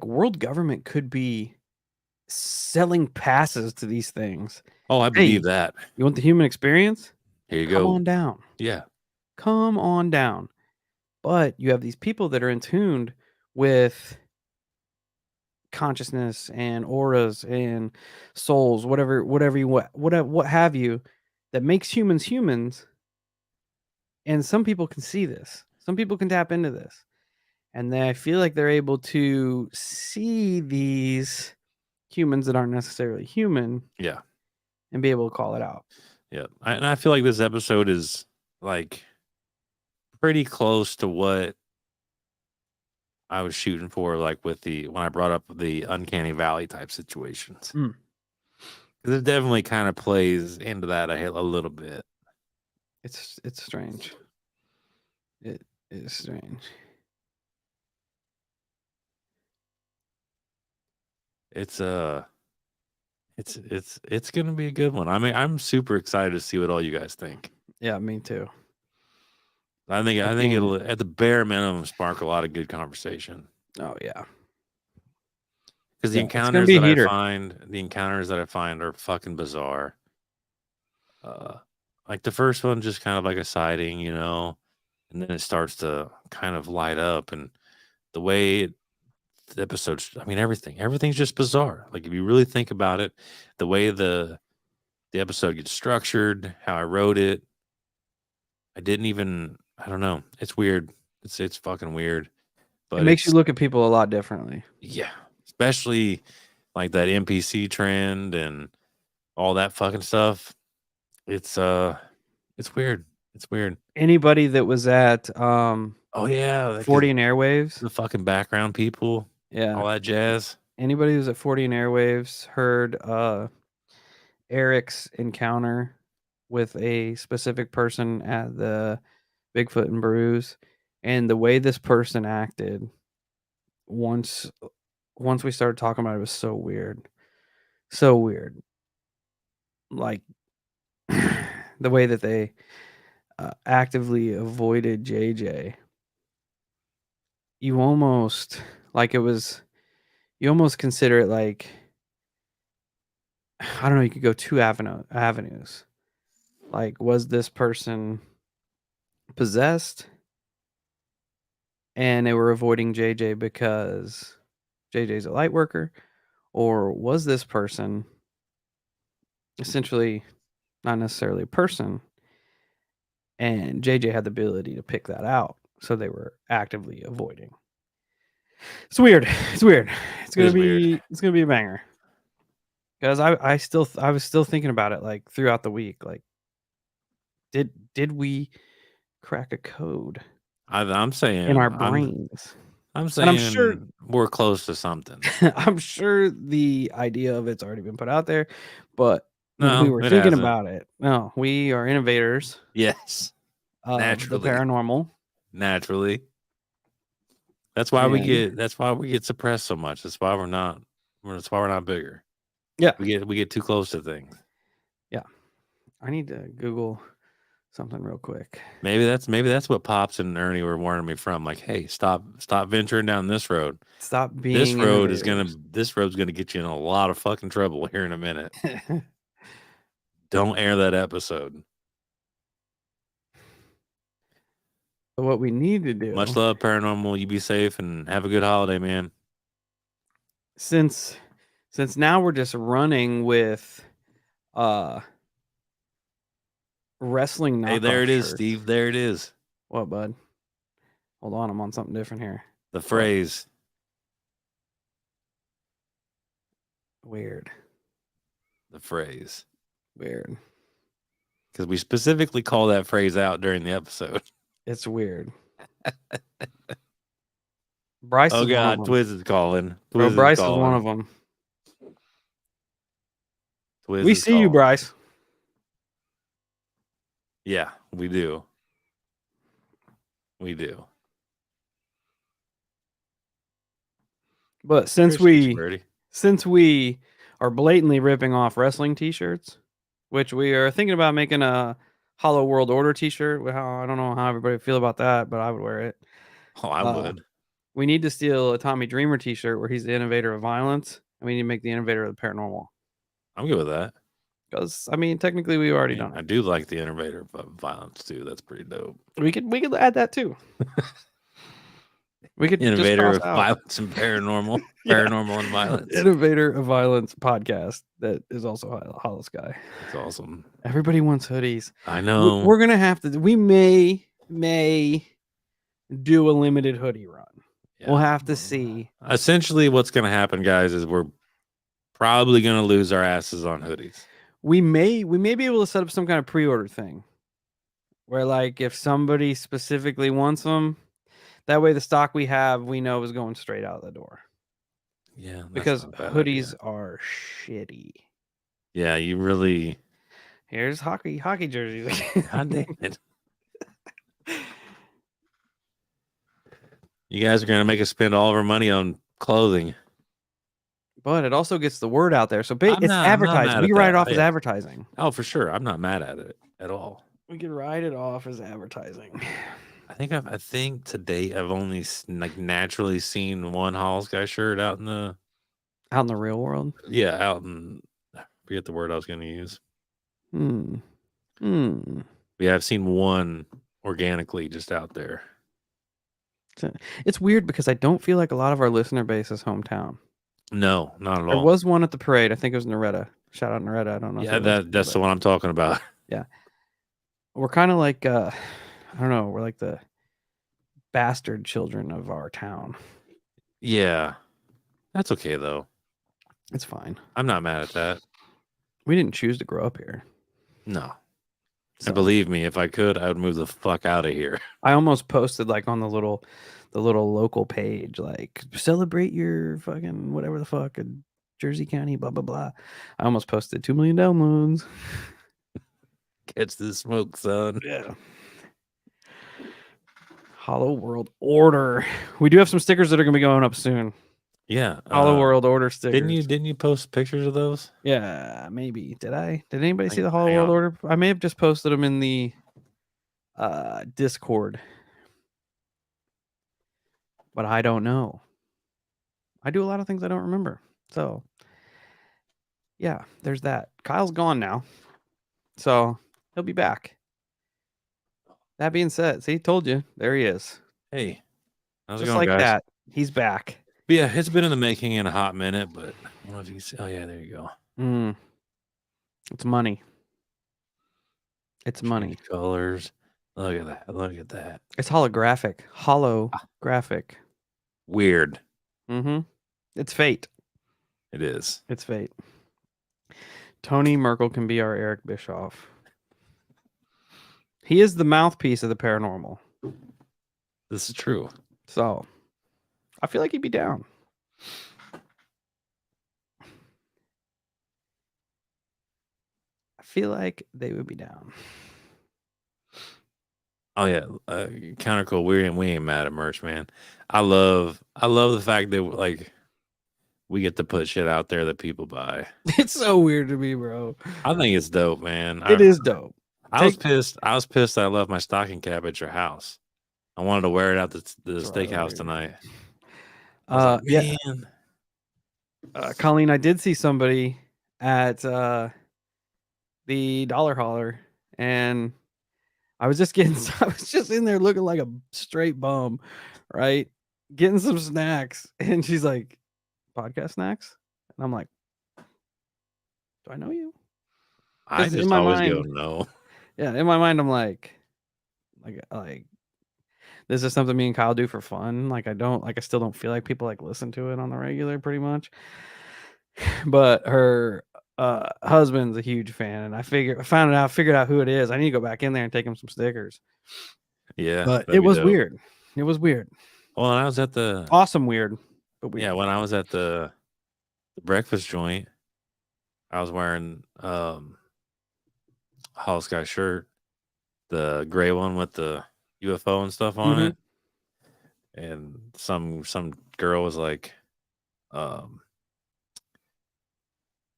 world government could be selling passes to these things. Oh, I Hey, believe that. you want the human experience? Here you Come go. on down. Yeah. Come on down. But you have these people that are in tuned with consciousness and auras and souls, whatever you what have you, that makes humans humans. And some people can see this. Some people can tap into this. And I feel like they're able to see these humans that aren't necessarily human Yeah. and be able to call it out. Yeah. And I feel like this episode is like pretty close to what I was shooting for, like with when I brought up the uncanny valley type situations. Mm. 'Cause it definitely kind of plays into that a little bit. It's strange. It is strange. It's it's gonna be a good one. I mean, I'm super excited to see what all you guys think. Yeah, me too. I think Again. it'll at the bare minimum spark a lot of good conversation. Oh yeah. Because Yeah, it's gonna be a heater. the encounters that I find are fucking bizarre. Like the first one, just kind of like a sighting, you know, and then it starts to kind of light up, and the way the episodes, I mean, everything's just bizarre. Like if you really think about it, the way the episode gets structured, how I wrote it, I don't know. It's weird. It's fucking weird. It But makes you it's look at people a lot differently. yeah, especially like that NPC trend and all that fucking stuff. It's weird. It's weird. Anybody that was at Oh yeah, like 40 and Airwaves, the fucking background people, yeah. all that jazz. Anybody who's at 40 and Airwaves heard Eric's encounter with a specific person at the Bigfoot and Brews, and the way this person acted once we started talking about it was so weird. So weird. Like the way that they actively avoided JJ. You almost like it was you almost consider it like I don't know, you could go two avenues. Like, was this person possessed and they were avoiding JJ because JJ's a light worker? or was this person essentially not necessarily a person? And JJ had the ability to pick that out, so they were actively avoiding. It's weird. It's weird. It is weird. It's gonna be a banger. Because I was still thinking about it like throughout the week. Like, did we crack a code I'm saying in our I'm brains? I'm And I'm sure saying we're close to something. I'm sure the idea of it's already been put out there, but when we No, were it thinking hasn't. about it, no, we are innovators Yes, of the naturally, paranormal. naturally. That's why we And get. That's why we get suppressed so much. That's why we're not. That's why we're not bigger. yeah, We get too close to things. yeah. I need to Google something real quick. Maybe that's what Pops and Ernie were warning me from. Like, hey, stop venturing down this road. Stop being innovators. This road's gonna get you in a lot of fucking trouble here in a minute. Don't air that episode. So what we need to do, Much love, paranormal. You be safe and have a good holiday, man. since now we're just running with uh wrestling knockoff Hey, there it is, shirts. Steve. There it is. What, bud? Hold on, I'm on something different here. The phrase. Weird. The phrase. Weird. Because we specifically call that phrase out during the episode. It's weird. Bryce Oh is one God, of them. Twiz is calling. Bro, Twiz Bryce is is calling. one of them. Twiz We is see you, calling. Bryce. Yeah, we do. We do. But since we are blatantly ripping off wrestling t-shirts, which we are thinking about making a Hollow World Order t-shirt. I don't know how everybody would feel about that, but I would wear it. Oh, I would. We need to steal a Tommy Dreamer t-shirt where he's the innovator of violence, and we need to make the innovator of the paranormal. I'm good with that. Because I mean, technically, we've already done I it. do like the innovator of violence too. That's pretty dope. We could add that too. We could Innovator just of cross out violence and paranormal, Yeah. paranormal and violence. Innovator of violence podcast that is also Hollow Sky. That's awesome. Everybody wants hoodies. I know. We're gonna have to. We may do a limited hoodie run. Yeah. We'll have to see. Essentially, what's going to happen, guys, is we're probably going to lose our asses on hoodies. We may be able to set up some kind of pre-order thing where, like, if somebody specifically wants them, that way the stock we have, we know is going straight out the door. Yeah, that's because not a bad hoodies idea. are shitty. Yeah, you really. Here's hockey jerseys. God damn it. You guys are going to make us spend all of our money on clothing. But it also gets the word out there. So it's advertising. We can write it off as advertising. Oh, for sure. I'm not mad at it at all. We can write it off as advertising. I think to date I've only naturally seen one Halls guy shirt out in the real world. Yeah, out in I forget the word I was going to use. Yeah, I've seen one organically just out there. It's weird because I don't feel like a lot of our listener base is hometown. No, not at all. There was one at the parade. I think it was Noretta. Shout out Noretta. I don't know. Yeah, that's the one I'm talking about. Yeah. We're kind of like I don't know, we're like the bastard children of our town. Yeah. That's okay though. It's fine. I'm not mad at that. We didn't choose to grow up here. No. So. And believe me, if I could, I would move the fuck out of here. I almost posted like on the little local page, like celebrate your fucking whatever the fuck in Jersey County, blah blah blah. I almost posted 2 million downloads. Catch the smoke, son. Yeah. Hollow World Order. We do have some stickers that are gonna be going up soon. Yeah. Hollow World Order stickers. Didn't you post pictures of those? Yeah, maybe. Did I? Did anybody see the Hollow World Order? I may have just posted them in the Discord. But I don't know. I do a lot of things I don't remember. So yeah, there's that. Kyle's gone now. So he'll be back. That being said, see, told you. There he is. Hey. How's Just it going, like guys? that. He's back. But yeah, it's been in the making in a hot minute, but I don't know if you can see. Oh yeah, there you go. It's money. It's money. Change colors. Look at that. Look at that. It's holographic. Holographic. Weird. It's fate. It is. It's fate. Tony Merkel can be our Eric Bischoff. He is the mouthpiece of the paranormal. This is true. So, I feel like he'd be down. I feel like they would be down. Oh yeah, counter cool. We ain't mad at merch, man. I love the fact that like we get to put shit out there that people buy. It's so weird to me, bro. I think it's dope, man. It is dope. I was pissed. I was pissed. I left my stocking cap at your house. I wanted to wear it out to the steakhouse tonight. I was like, man. Colleen, I did see somebody at the Dollar Holler, and I was just in there looking like a straight bum, right? Getting some snacks, and she's like, "Podcast snacks," and I'm like, "Do I know you?" I just always go no. Yeah, in my mind, I'm like, this is something me and Kyle do for fun. Like, I still don't feel like people like listen to it on the regular, pretty much. But her husband's a huge fan, and I figured out who it is. I need to go back in there and take him some stickers. Yeah, but it was weird. It was weird. Well, I was at the awesome weird, but weird. Yeah, when I was at the breakfast joint, I was wearing Hollow Sky shirt, the gray one with the UFO and stuff on it, and some girl was like, I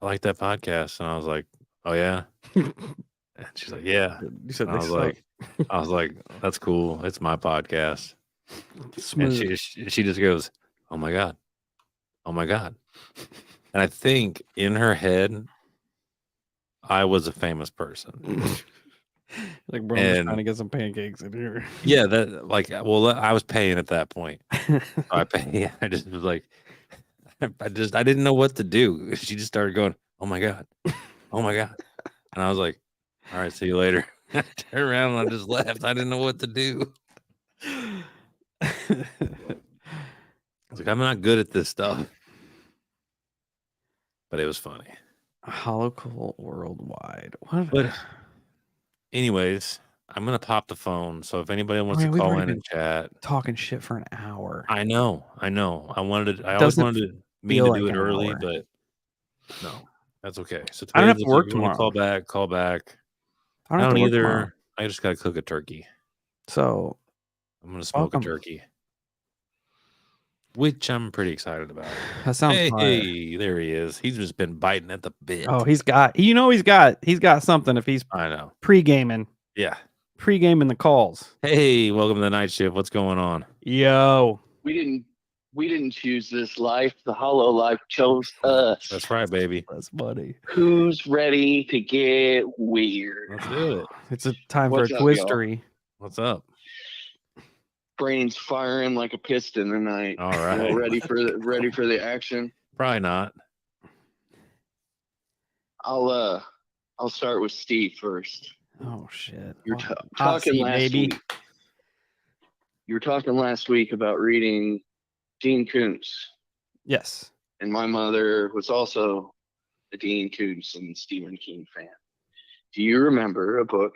like that podcast, and I was like, oh yeah, and she's like, yeah. You said I was like, that's cool. It's my podcast. Smooth. And she just goes, oh my god, and I think in her head, I was a famous person. Like, bro, I'm just trying to get some pancakes in here. Yeah, that like, well, I was paying at that point. I just was like, I didn't know what to do. She just started going, oh my god, and I was like, all right, see you later. I turned around and I just left. I didn't know what to do. I was like, I'm not good at this stuff, but it was funny. Hollow Cult Worldwide. What? But anyways, I'm gonna pop the phone. So if anybody wants to call in and chat, talking shit for an hour. I know. I always wanted me to do it early, but no, that's okay. So I don't have to work tomorrow. Call back. I don't either. Tomorrow. I just gotta cook a turkey. So I'm gonna smoke a turkey, which I'm pretty excited about. That sounds fire. Hey, there he is. He's just been biting at the bit. Oh, he's got something if he's pre-gaming. Yeah. Pre-gaming the calls. Hey, welcome to the night shift. What's going on? Yo. We didn't choose this life. The Hollow Life chose us. That's right, baby. That's funny. Who's ready to get weird? Let's do it. It's a time for a twistery. What's up? Brain's firing like a piston tonight. All right. Ready for the action? Probably not. I'll start with Steve first. Oh shit! You're talking last week. You were talking last week about reading Dean Koontz. Yes. And my mother was also a Dean Koontz and Stephen King fan. Do you remember a book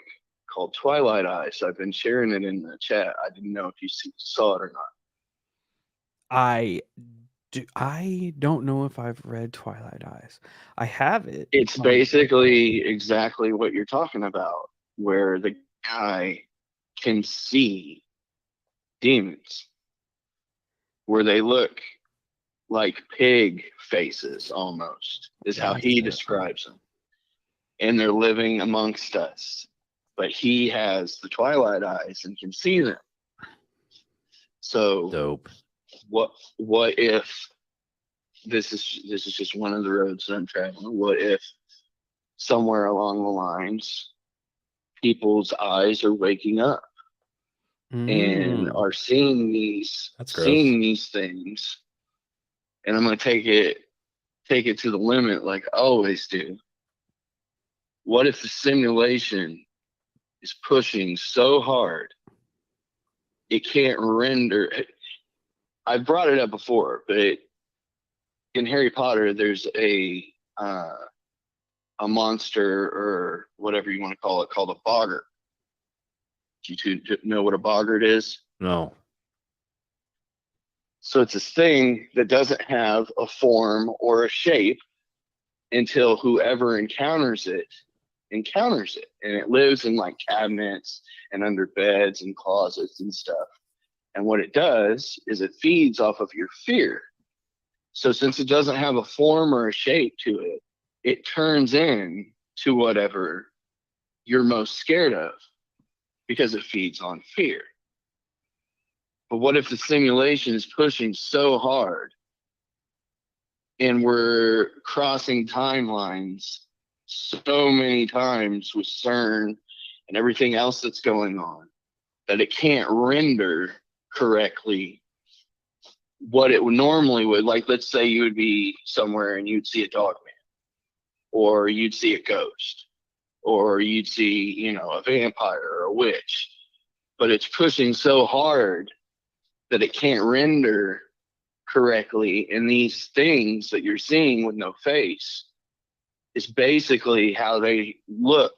called Twilight Eyes? I've been sharing it in the chat. I didn't know if you saw it or not. I don't know if I've read Twilight Eyes. I have it. It's basically exactly what you're talking about, where the guy can see demons, where they look like pig faces almost, is how he describes them. And they're living amongst us. But he has the Twilight Eyes and can see them. So dope. What if this is just one of the roads that I'm traveling? What if somewhere along the lines people's eyes are waking up and are seeing these things and I'm going to take it to the limit like I always do. What if the simulation is pushing so hard it can't render? I brought it up before, but in Harry Potter, there's a monster or whatever you want to call it called a boggart. Do you two know what a boggart is? No. So it's this thing that doesn't have a form or a shape until whoever encounters it. And it lives in like cabinets and under beds and closets and stuff. And what it does is it feeds off of your fear. So since it doesn't have a form or a shape to it, it turns in to whatever you're most scared of because it feeds on fear. But what if the simulation is pushing so hard and we're crossing timelines so many times with CERN and everything else that's going on that it can't render correctly what it would normally would? Like, let's say you would be somewhere and you'd see a dog man, or you'd see a ghost, or you'd see, a vampire or a witch, but it's pushing so hard that it can't render correctly. And these things that you're seeing with no face is basically how they look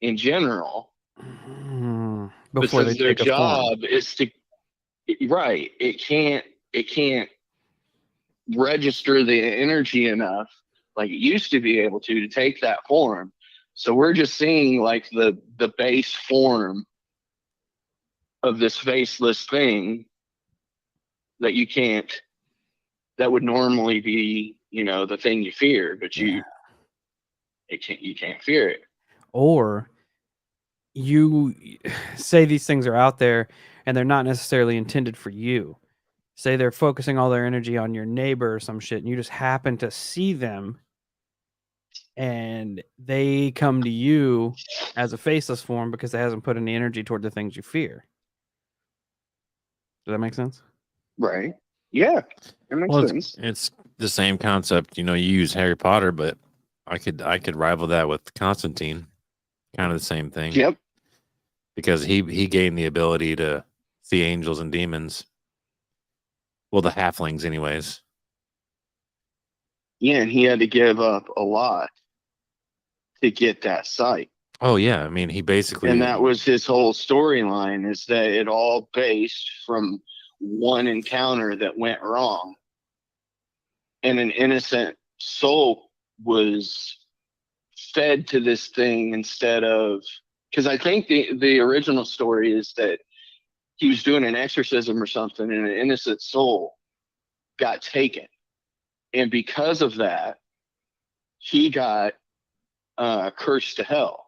in general. Before because they their take a form. job is to, right, it can't register the energy enough like it used to be able to take that form. So we're just seeing like the base form of this faceless thing that you can't, that would normally be, the thing you fear, but you can't fear it. Or you say these things are out there and they're not necessarily intended for you. Say they're focusing all their energy on your neighbor or some shit, and you just happen to see them and they come to you as a faceless form because it hasn't put any energy toward the things you fear. Does that make sense? Right. Yeah. It makes sense. It's the same concept. You use Harry Potter, but I could rival that with Constantine. Kind of the same thing. Yep. Because he gained the ability to see angels and demons. Well, the halflings, anyways. Yeah, and he had to give up a lot to get that sight. Oh yeah, I mean, he basically, and that was his whole storyline, is that it all based from one encounter that went wrong, and an innocent soul was fed to this thing instead of, because I think the original story is that he was doing an exorcism or something and an innocent soul got taken, and because of that he got cursed to hell,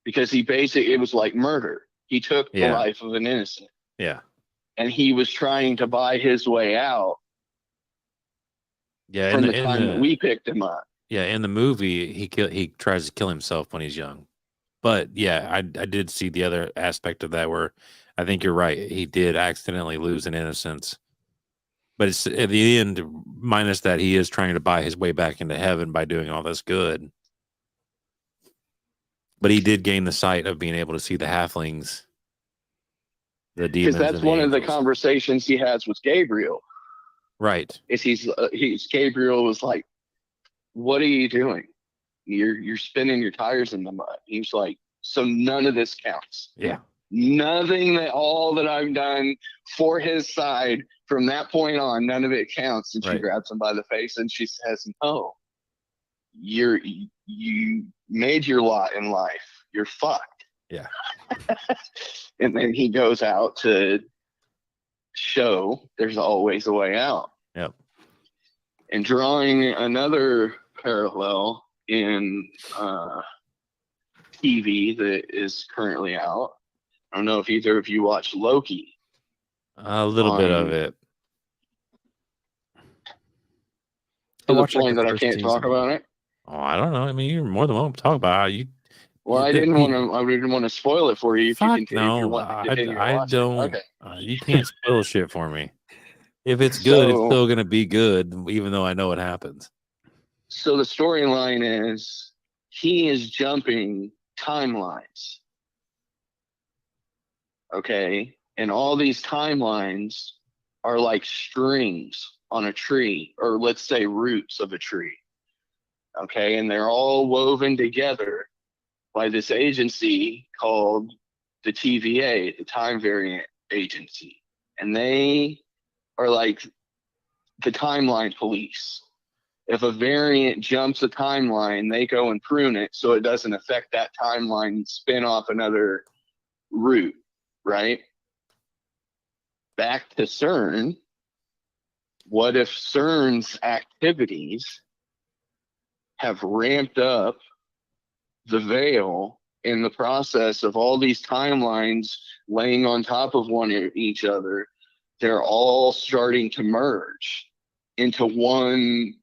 because it was like murder. He took the life of an innocent. Yeah. And he was trying to buy his way out. Yeah. From the time that we picked him up. Yeah. In the movie, he tries to kill himself when he's young. But yeah, I did see the other aspect of that where I think you're right. He did accidentally lose an innocence. But it's at the end, minus that he is trying to buy his way back into heaven by doing all this good. But he did gain the sight of being able to see the halflings, the demons. Because that's one of the conversations he has with Gabriel. Right. Is Gabriel was like, "What are you doing? You're spinning your tires in the mud." He's like, "So none of this counts." Yeah. Nothing all that I've done for his side from that point on, none of it counts. And she grabs him by the face and she says, "No, you made your lot in life. You're fucked." Yeah. And then he goes out to show there's always a way out. Yep. And drawing another parallel in TV that is currently out. I don't know if either of you watched Loki. A little bit of it. To the point that I can't talk about it. Oh, I don't know. I mean, you're more than welcome to talk about it. I didn't want to spoil it for you. I don't. Okay. You can't spoil shit for me. If it's good, it's So- still going to be good, even though I know it happens. So the storyline is he is jumping timelines. Okay. And all these timelines are like strings on a tree, or let's say roots of a tree. Okay. And they're all woven together by this agency called the TVA, the Time Variant Agency. And they are like the timeline police. If a variant jumps a timeline, they go and prune it so it doesn't affect that timeline and spin off another route, right? Back to CERN. What if CERN's activities have ramped up the veil in the process of all these timelines laying on top of each other? They're all starting to merge into one,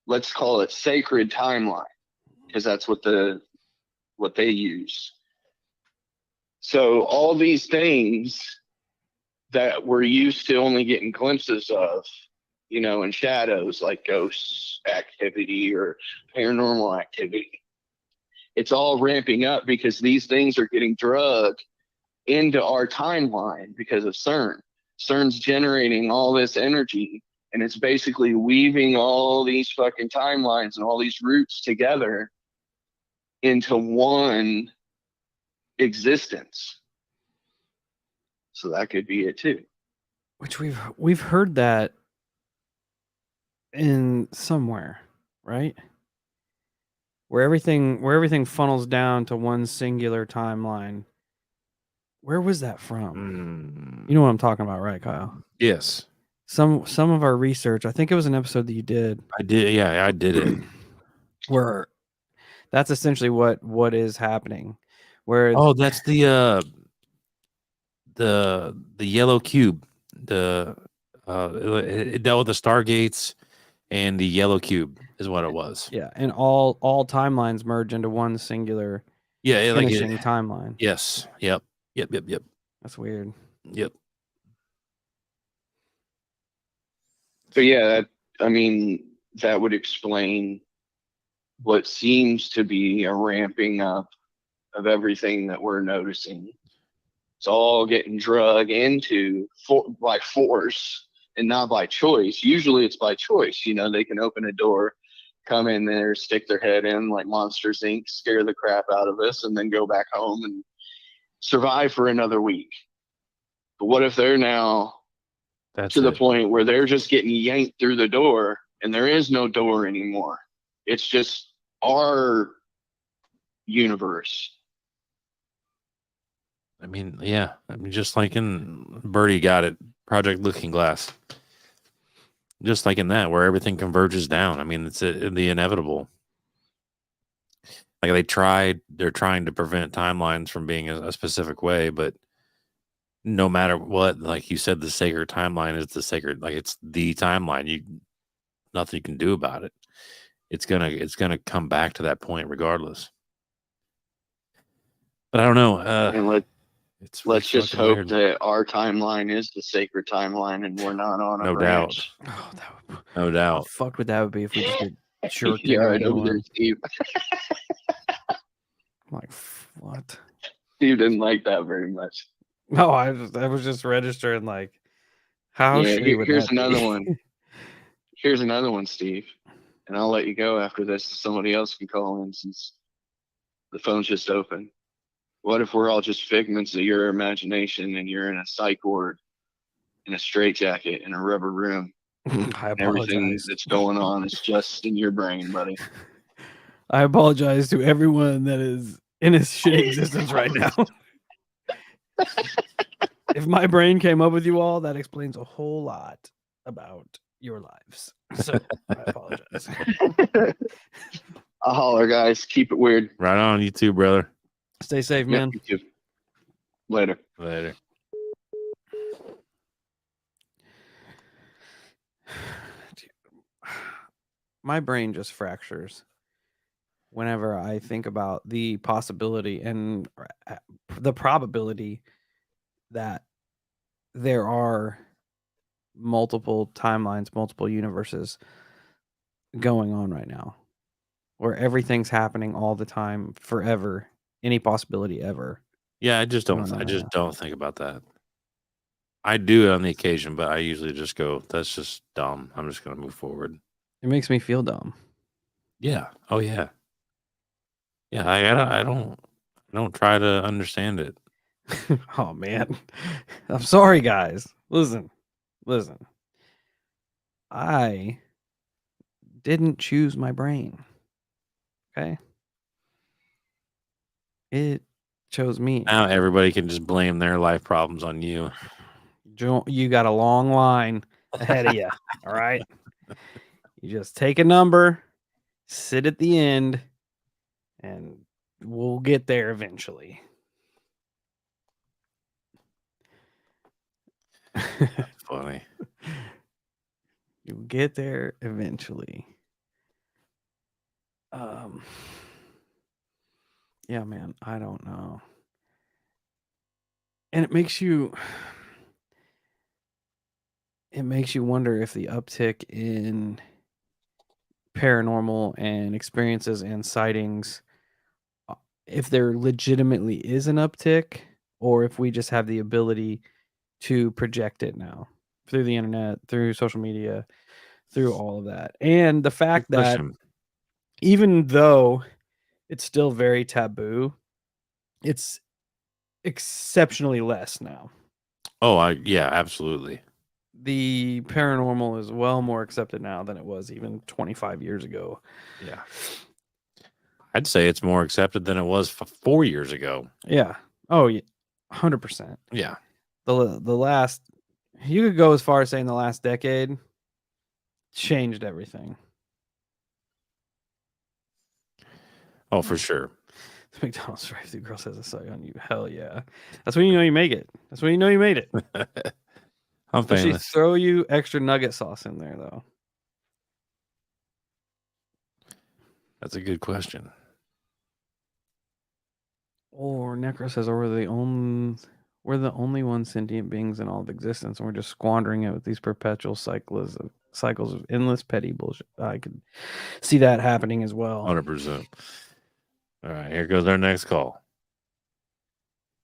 let's call it sacred timeline, because that's what they use. So all these things that we're used to only getting glimpses of, in shadows, like ghosts activity or paranormal activity, it's all ramping up because these things are getting drugged into our timeline because of CERN. CERN's generating all this energy, and it's basically weaving all these fucking timelines and all these roots together into one existence. So that could be it too. Which we've heard that in somewhere, right? Where everything funnels down to one singular timeline. Where was that from? You know what I'm talking about, right, Kyle? Yes, Some of our research, I think it was an episode that you did, I did. Yeah, I did it. where that's essentially what is happening. Where Oh, that's the yellow cube. It dealt with the Stargates and the yellow cube is what it was. yeah, and all timelines merge into one singular Yeah, finishing timeline. Yes. Yep. That's weird. Yep. So yeah, that would explain what seems to be a ramping up of everything that we're noticing. It's all getting drug into by force and not by choice. Usually it's by choice. They can open a door, come in there, stick their head in like Monsters Inc., scare the crap out of us, and then go back home and survive for another week. But what if they're now to the point where they're just getting yanked through the door and there is no door anymore? It's just our universe. I mean, yeah. I mean, just like in Birdie got it, Project Looking Glass. Just like in that, where everything converges down. I mean, it's the inevitable. Like they're trying to prevent timelines from being a specific way, but no matter what, like you said, the sacred timeline is the sacred, like it's the timeline. Nothing you can do about it. It's gonna come back to that point regardless. But I don't know. And let's just hope weird. that our timeline is the sacred timeline and we're not on a No branch. doubt. Oh, that would, No how doubt. fucked would that be if we just get jerked Yeah, into right over there, one? Steve. I'm like, what? Steve didn't like that very much. No, I was just registering like, how Yeah, shitty would here's that be? another one. Here's another one, Steve. And I'll let you go after this. Somebody else can call in since the phone's just open. What if we're all just figments of your imagination and you're in a psych ward, in a straitjacket, in a rubber room? I Everything apologize. that's going on is just in your brain, buddy. I apologize to everyone that is in his shitty existence right now. If my brain came up with you all, that explains a whole lot about your lives. So I apologize. I'll holler, guys. Keep it weird. Right on, you too, brother. Stay safe, Yep, man. you too. Later. Later. My brain just fractures whenever I think about the possibility and the probability that there are multiple timelines, multiple universes going on right now, where everything's happening all the time, forever, any possibility ever. Yeah, I just don't think about that. I do it on the occasion, but I usually just go, that's just dumb. I'm just going to move forward. It makes me feel dumb. Yeah. Oh yeah. Yeah, I don't try to understand it. Oh man. I'm sorry, guys. Listen. I didn't choose my brain. Okay? It chose me. Now everybody can just blame their life problems on you. You got a long line ahead of you. All right? You just take a number, sit at the end, and we'll get there eventually. That's funny. You'll get there eventually. Yeah, man, I don't know. And it makes you wonder if the uptick in paranormal and experiences and sightings, if there legitimately is an uptick, or if we just have the ability to project it now through the internet, through social media, through all of that. And the fact that even though it's still very taboo, it's exceptionally less now. Oh, yeah, absolutely. The paranormal is well more accepted now than it was even 25 years ago. Yeah. I'd say it's more accepted than it was 4 years ago. Yeah. Oh, yeah. 100%. Yeah. The last, you could go as far as saying the last decade changed everything. Oh, for sure. The McDonald's drive-thru girl says a sight on you. Hell yeah. That's when you know you make it. That's when you know you made it. I'm Does she famous. throw you extra nugget sauce in there though? That's a good question. Or Necro says, or we're the only one sentient beings in all of existence, and we're just squandering it with these perpetual cycles of endless petty bullshit. I could see that happening as well. 100%. All right, here goes our next call.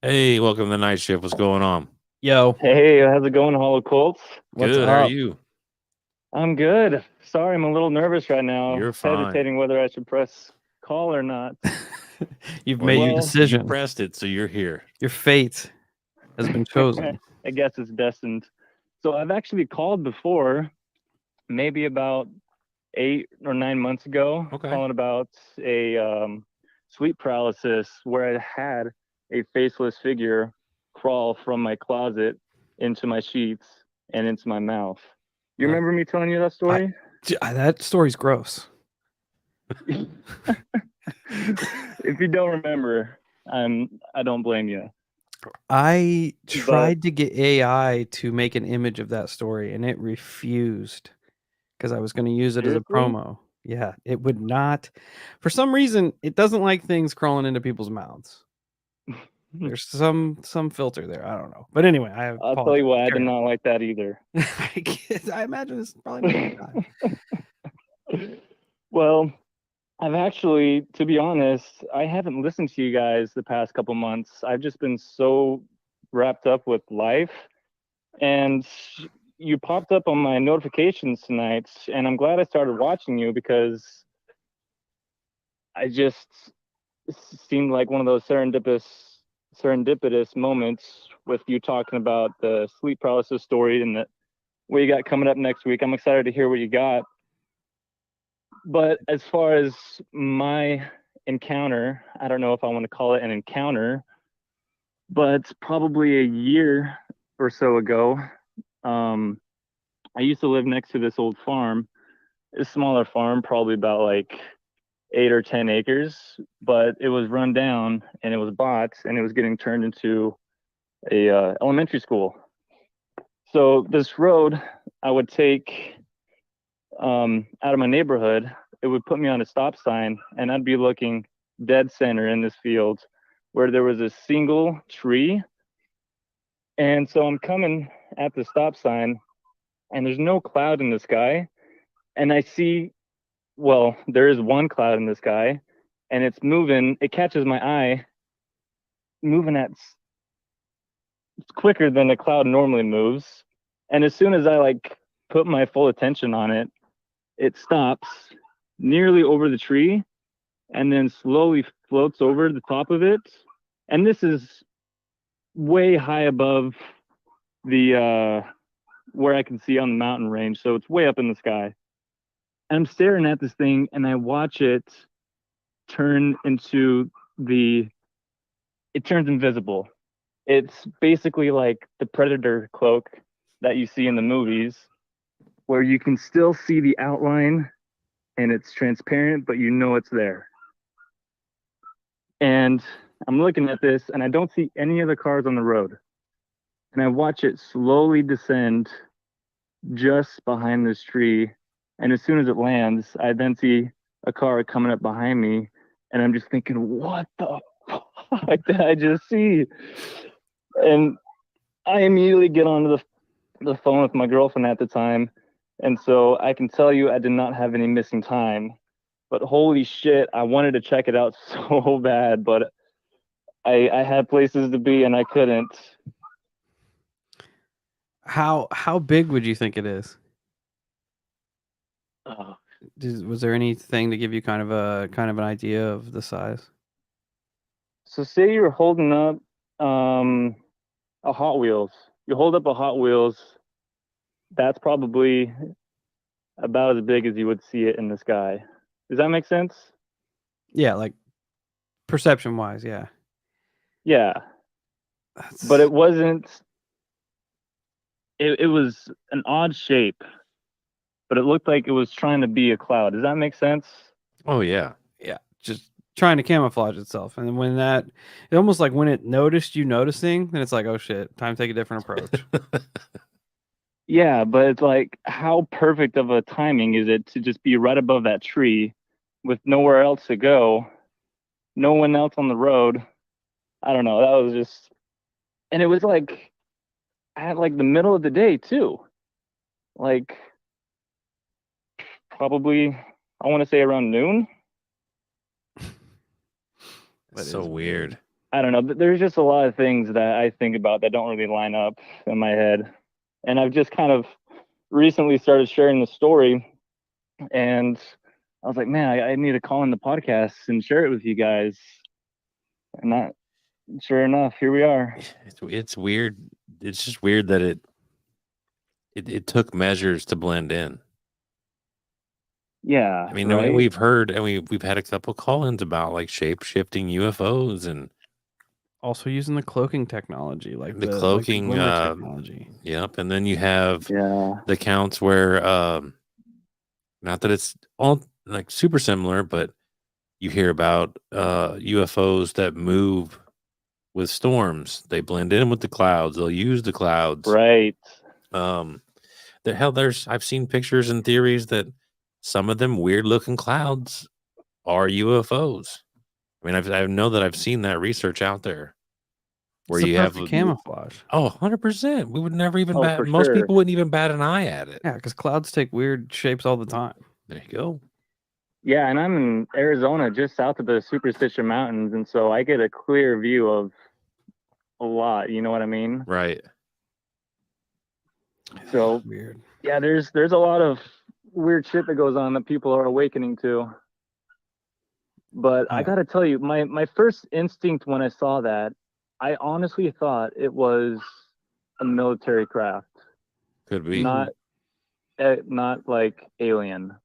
Hey, welcome to the night shift. What's going on? Yo. Hey, how's it going, Hollow Colts? What's good. up? How are you? I'm good. Sorry, I'm a little nervous right now. You're fine. Hesitating whether I should press call or not. You've made your decision. You pressed it, so you're here. Your fate has been chosen. I guess it's destined. So I've actually called before, maybe about 8 or 9 months ago, calling about a sleep paralysis where I had a faceless figure crawl from my closet into my sheets and into my mouth. You remember me telling you that story? That story's gross. If you don't remember, I don't blame you. I tried to get AI to make an image of that story, and it refused because I was going to use it as a promo. Yeah, it would not. For some reason, it doesn't like things crawling into people's mouths. There's some filter there. I don't know. But anyway, I'll tell you what, I did not like that either. I imagine it's probably not. Well, I've actually, to be honest, I haven't listened to you guys the past couple months. I've just been so wrapped up with life. And you popped up on my notifications tonight, and I'm glad I started watching you because I just seemed like one of those serendipitous moments with you talking about the sleep paralysis story and what you got coming up next week. I'm excited to hear what you got. But as far as my encounter, I don't know if I want to call it an encounter, but probably a year or so ago, I used to live next to this old farm, a smaller farm, probably about like 8 or 10 acres, but it was run down and it was bought and it was getting turned into a elementary school. So this road I would take out of my neighborhood, it would put me on a stop sign and I'd be looking dead center in this field where there was a single tree. And so I'm coming at the stop sign and there's no cloud in the sky. And I see, well, there is one cloud in the sky, and it's moving. It catches my eye, moving at it's quicker than a cloud normally moves. And as soon as I like put my full attention on it, it stops nearly over the tree and then slowly floats over the top of it. And this is way high above the where I can see on the mountain range. So it's way up in the sky. And I'm staring at this thing and I watch it turn into it turns invisible. It's basically like the Predator cloak that you see in the movies, where you can still see the outline and it's transparent, but you know it's there. And I'm looking at this and I don't see any other cars on the road. And I watch it slowly descend just behind this tree. And as soon as it lands, I then see a car coming up behind me. And I'm just thinking, what the fuck did I just see? And I immediately get onto the phone with my girlfriend at the time. And so I can tell you I did not have any missing time. But holy shit, I wanted to check it out so bad, but I had places to be and I couldn't. How big would you think it is? Was there anything to give you kind of an idea of the size? So say you're holding up a Hot Wheels. You hold up a Hot Wheels, that's probably about as big as you would see it in the sky. Does that make sense? Yeah, like perception wise, yeah. Yeah. But it wasn't it was an odd shape, but it looked like it was trying to be a cloud. Does that make sense? Oh yeah. Yeah, just trying to camouflage itself. And then when it almost like when it noticed you noticing, then it's like, oh shit, time to take a different approach. Yeah, but it's like, how perfect of a timing is it to just be right above that tree with nowhere else to go, no one else on the road? I don't know. That was just, and it was like at like the middle of the day too. Like probably, I want to say around noon. That's so weird. I don't know. There's just a lot of things that I think about that don't really line up in my head. And I've just kind of recently started sharing the story. And I was like, man, I need to call in the podcast and share it with you guys. And that, sure enough, here we are. It's weird. It's just weird that it took measures to blend in. Yeah. I mean, right? we've heard and we've had a couple call-ins about like shape-shifting UFOs and also using the cloaking technology, like the cloaking glimmer technology. Yep, and then you have Yeah. the counts where not that it's all like super similar, but you hear about UFOs that move with storms. They blend in with the clouds. They'll use the clouds. Right. I've seen pictures and theories that some of them weird looking clouds are UFOs. I mean, I know that I've seen that research out there where It's you the have perfect camouflage. Oh, 100%. We would never even bat. for Most sure. people wouldn't even bat an eye at it. Yeah, because clouds take weird shapes all the time. There you go. Yeah, and I'm in Arizona, just south of the Superstition Mountains, and so I get a clear view of a lot. You know what I mean? Right. So Weird. yeah, there's a lot of weird shit that goes on that people are awakening to. But I gotta tell you, my first instinct when I saw that, I honestly thought it was a military craft, Could be. not like alien.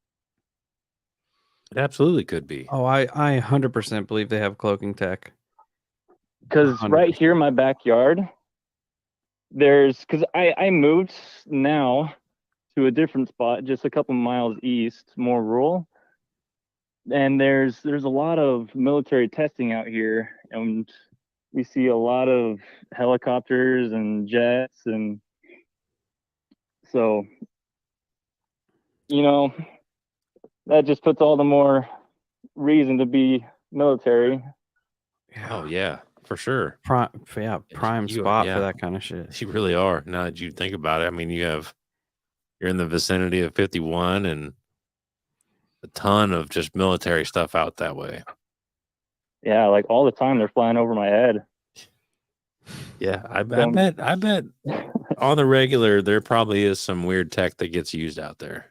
It absolutely could be. Oh, I 100% believe they have cloaking tech. Because right here in my backyard, because I moved now to a different spot, just a couple miles east, more rural. And there's a lot of military testing out here, and we see a lot of helicopters and jets, and so that just puts all the more reason to be military. Oh yeah, for sure. Prime You- spot yeah. for that kind of shit. You really are. Now that you think about it, I mean, you have you're in the vicinity of 51 and a ton of just military stuff out that way. Yeah, like all the time they're flying over my head. Yeah, I Don't- bet on the regular there probably is some weird tech that gets used out there.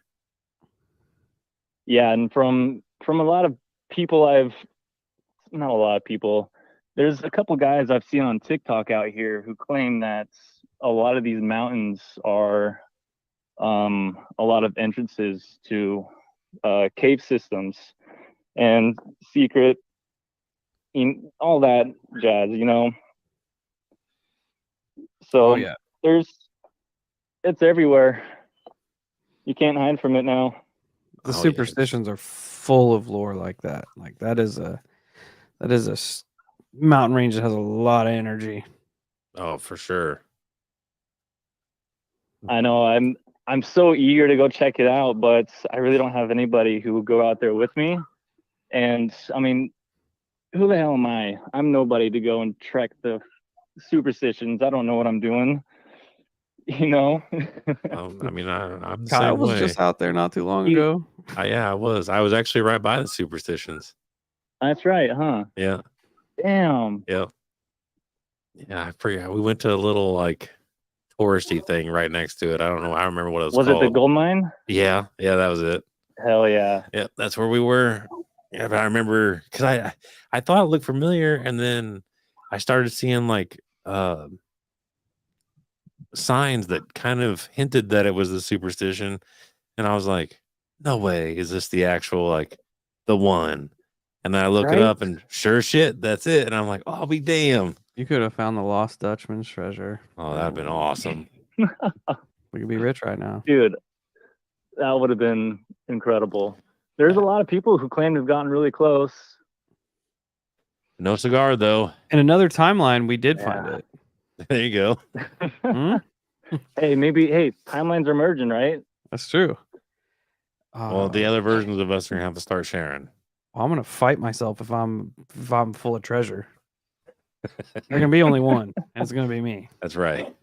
Yeah, and from a lot of people not a lot of people, there's a couple guys I've seen on TikTok out here who claim that a lot of these mountains are a lot of entrances to cave systems and secret, all that jazz, you know. So Oh yeah. it's everywhere. You can't hide from it now. The Oh, yeah. superstitions are full of lore like that. Like that is a mountain range that has a lot of energy. Oh, for sure. I know I'm so eager to go check it out, but I really don't have anybody who will go out there with me. And I mean, who the hell am I? I'm nobody to go and trek the superstitions. I don't know what I'm doing. You know? I mean, I'm the Kyle same was way. just out there not too long You- ago. I was. I was actually right by the superstitions. That's right, huh? Yeah. Damn. Yeah. Yeah, I forget. We went to a little like touristy thing right next to it. I don't know. I remember what it was Was it called. the gold mine? Yeah, that was it. Hell yeah. Yeah, that's where we were. Yeah, but I remember because I thought it looked familiar, and then I started seeing like signs that kind of hinted that it was the superstition, and I was like, "No way, is this the actual like the one?" And then I look it Right? up, and sure shit, that's it. And I'm like, "Oh, I'll be damned!" You could have found the lost Dutchman's treasure. Oh, that'd been awesome. We could be rich right now. Dude, that would have been incredible. There's a lot of people who claim to have gotten really close. No cigar though. In another timeline, we did find Yeah. it. There you go. Hmm? Hey, timelines are merging, right? That's true. Well, the other versions of us are gonna have to start sharing. I'm gonna fight myself if I'm full of treasure. There can be only one, and it's gonna be me. That's right.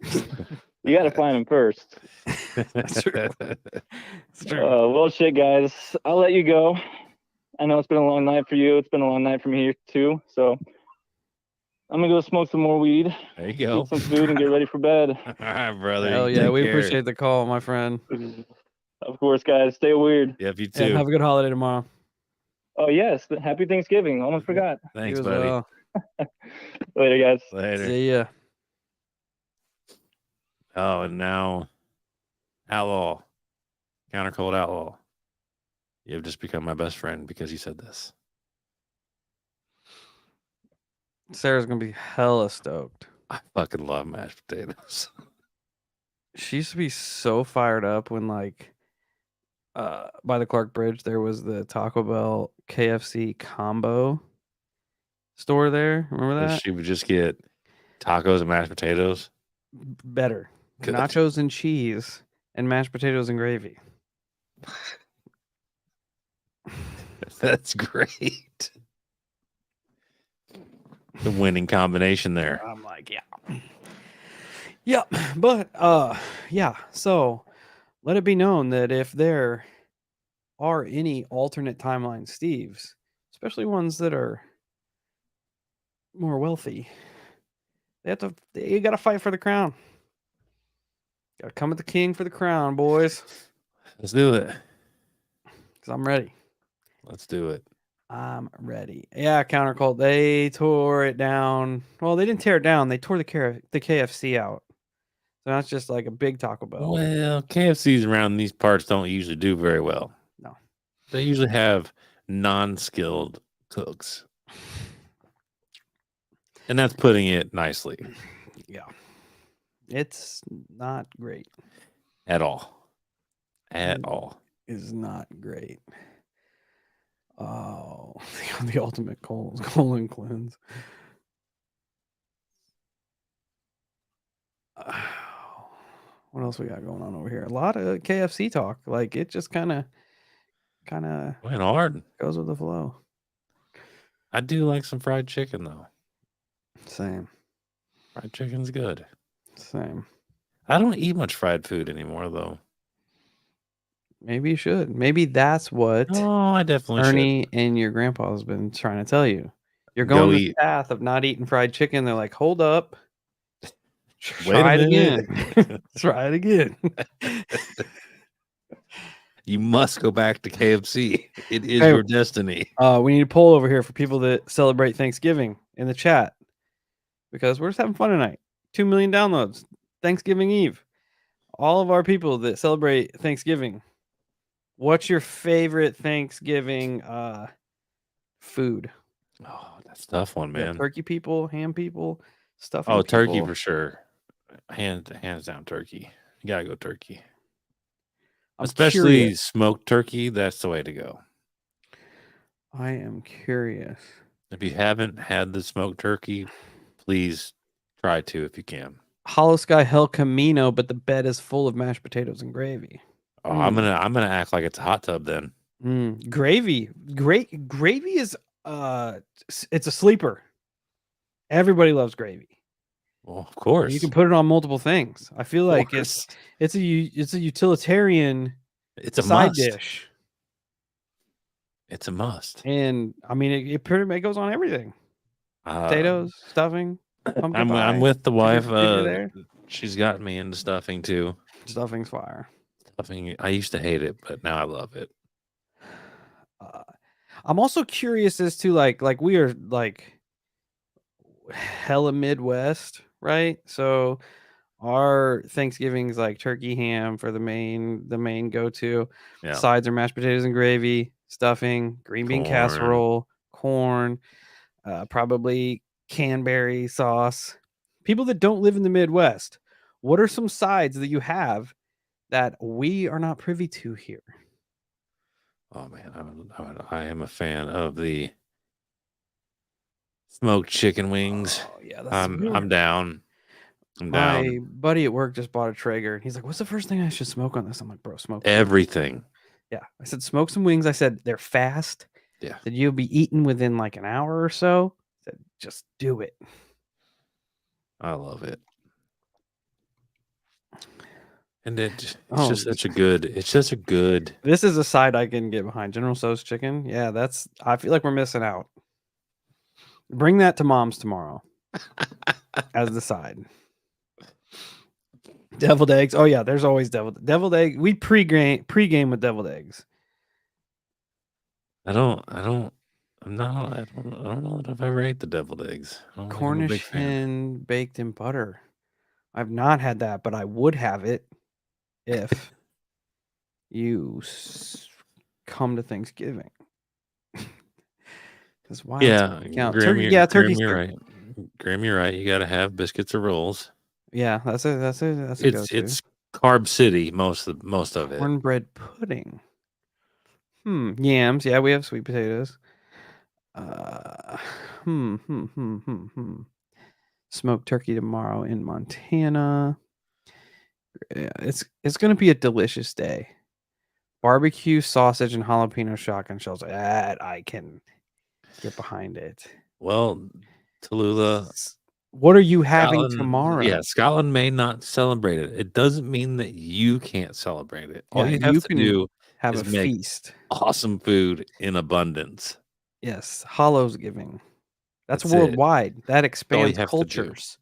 You got to find them first. That's true. It's true. Well, shit, guys. I'll let you go. I know it's been a long night for you. It's been a long night for me too. So I'm gonna go smoke some more weed, There you go. eat some food, and get ready for bed. All right, brother. Hell You yeah, take we care. appreciate the call, my friend. Of course, guys. Stay weird. Yep, you And too. have a good holiday tomorrow. Oh yes, happy Thanksgiving. Almost forgot. Thanks, You as buddy. well. Later, guys. Later. See ya. Oh, and now, Outlaw, Counter Cold Outlaw. You have just become my best friend because you said this. Sarah's gonna be hella stoked. I fucking love mashed potatoes. She used to be so fired up when like by the Clark Bridge there was the Taco Bell KFC combo store there. Remember that? She would just get tacos and mashed potatoes. Better. Good. Nachos and cheese and mashed potatoes and gravy. That's great. The winning combination there. I'm like, yeah. Yep. But yeah. So let it be known that if there are any alternate timeline Steves, especially ones that are more wealthy, you gotta fight for the crown. Gotta come at the king for the crown, boys. Let's do it. Because I'm ready. Let's do it. I'm ready. Yeah, Counter Cult. They tore it down. Well, they didn't tear it down. They tore the KFC out. So that's just like a big Taco Bell. Well, KFCs around these parts don't usually do very well. No. They usually have non-skilled cooks. And that's putting it nicely. Yeah. It's not great. At all. At all. Is not great. Oh, the ultimate colon cleanse. What else we got going on over here? A lot of KFC talk. Like it just kind of Went hard. goes with the flow. I do like some fried chicken though. Same. Fried chicken's good. Same. I don't eat much fried food anymore though. Maybe you should. Maybe that's what Oh, I definitely Ernie and your grandpa has been trying to tell you. You're Go going this eat. path of not eating fried chicken. They're like, hold up. Wait a Try it again. Try it again. You must go back to KFC. It is Hey, your destiny. we need a poll over here for people that celebrate Thanksgiving in the chat because we're just having fun tonight. 2 million downloads. Thanksgiving Eve. All of our people that celebrate Thanksgiving. What's your favorite Thanksgiving food? Oh, that's a tough one, Yeah, man. turkey people, ham people, stuffing Oh, turkey people. for sure. Hands down, turkey. You gotta go turkey. I'm Especially curious. smoked turkey. That's the way to go. I am curious. If you haven't had the smoked turkey, please try to if you can. Hollow Sky Hell Camino, but the bed is full of mashed potatoes and gravy. Oh, I'm gonna act like it's a hot tub then. Gravy. Gravy is it's a sleeper. Everybody loves gravy. Well, of course. You can put it on multiple things. I feel Of like course. it's a utilitarian It's a side must. dish. It's a must. And I mean it pretty much goes on everything. Potatoes, stuffing, pumpkin pie. I'm with the wife. If you're there. She's got me into stuffing too. Stuffing's fire. Stuffing. I used to hate it, but now I love it. I'm also curious as to like we are like hella Midwest, right? So our Thanksgiving's like turkey ham for the main go-to. Yeah. Sides are mashed potatoes and gravy, stuffing, green bean Corn. casserole, corn, probably Canberry sauce. People that don't live in the Midwest, what are some sides that you have that we are not privy to here? Oh man, I am a fan of the smoked chicken wings. Oh, yeah, I'm down. My buddy at work just bought a Traeger, and he's like, "What's the first thing I should smoke on this?" I'm like, "Bro, smoke everything." Yeah, I said, "Smoke some wings." I said, "They're fast." Yeah. That you'll be eating within like an hour or so. I said, "Just do it." I love it. And it's Oh. just such a good. It's just a good. This is a side I can get behind. General Tso's chicken. Yeah, I feel like we're missing out. Bring that to mom's tomorrow as the side. Deviled eggs. Oh yeah, there's always deviled egg. We pregame with deviled eggs. I don't know if I've ever ate the deviled eggs. I don't think I'm a big Cornish fan. hen baked in butter. I've not had that, but I would have it if you come to Thanksgiving. Because why? Yeah, Turkey. Yeah, turkey's you're right. Graham, you're right. You got to have biscuits or rolls. Yeah, that's a go-to. It's carb city most of it. Cornbread pudding. Yams. Yeah, we have sweet potatoes. Smoked turkey tomorrow in Montana. Yeah, it's gonna be a delicious day. Barbecue, sausage, and jalapeno shotgun shells. That I can get behind it. Well, Tallulah. What are you having tomorrow? Yeah, Scotland may not celebrate it. It doesn't mean that you can't celebrate it. All you have to do have is a make feast. Awesome food in abundance. Yes, Hollow's giving. That's That's worldwide. That all you expands have to do. cultures.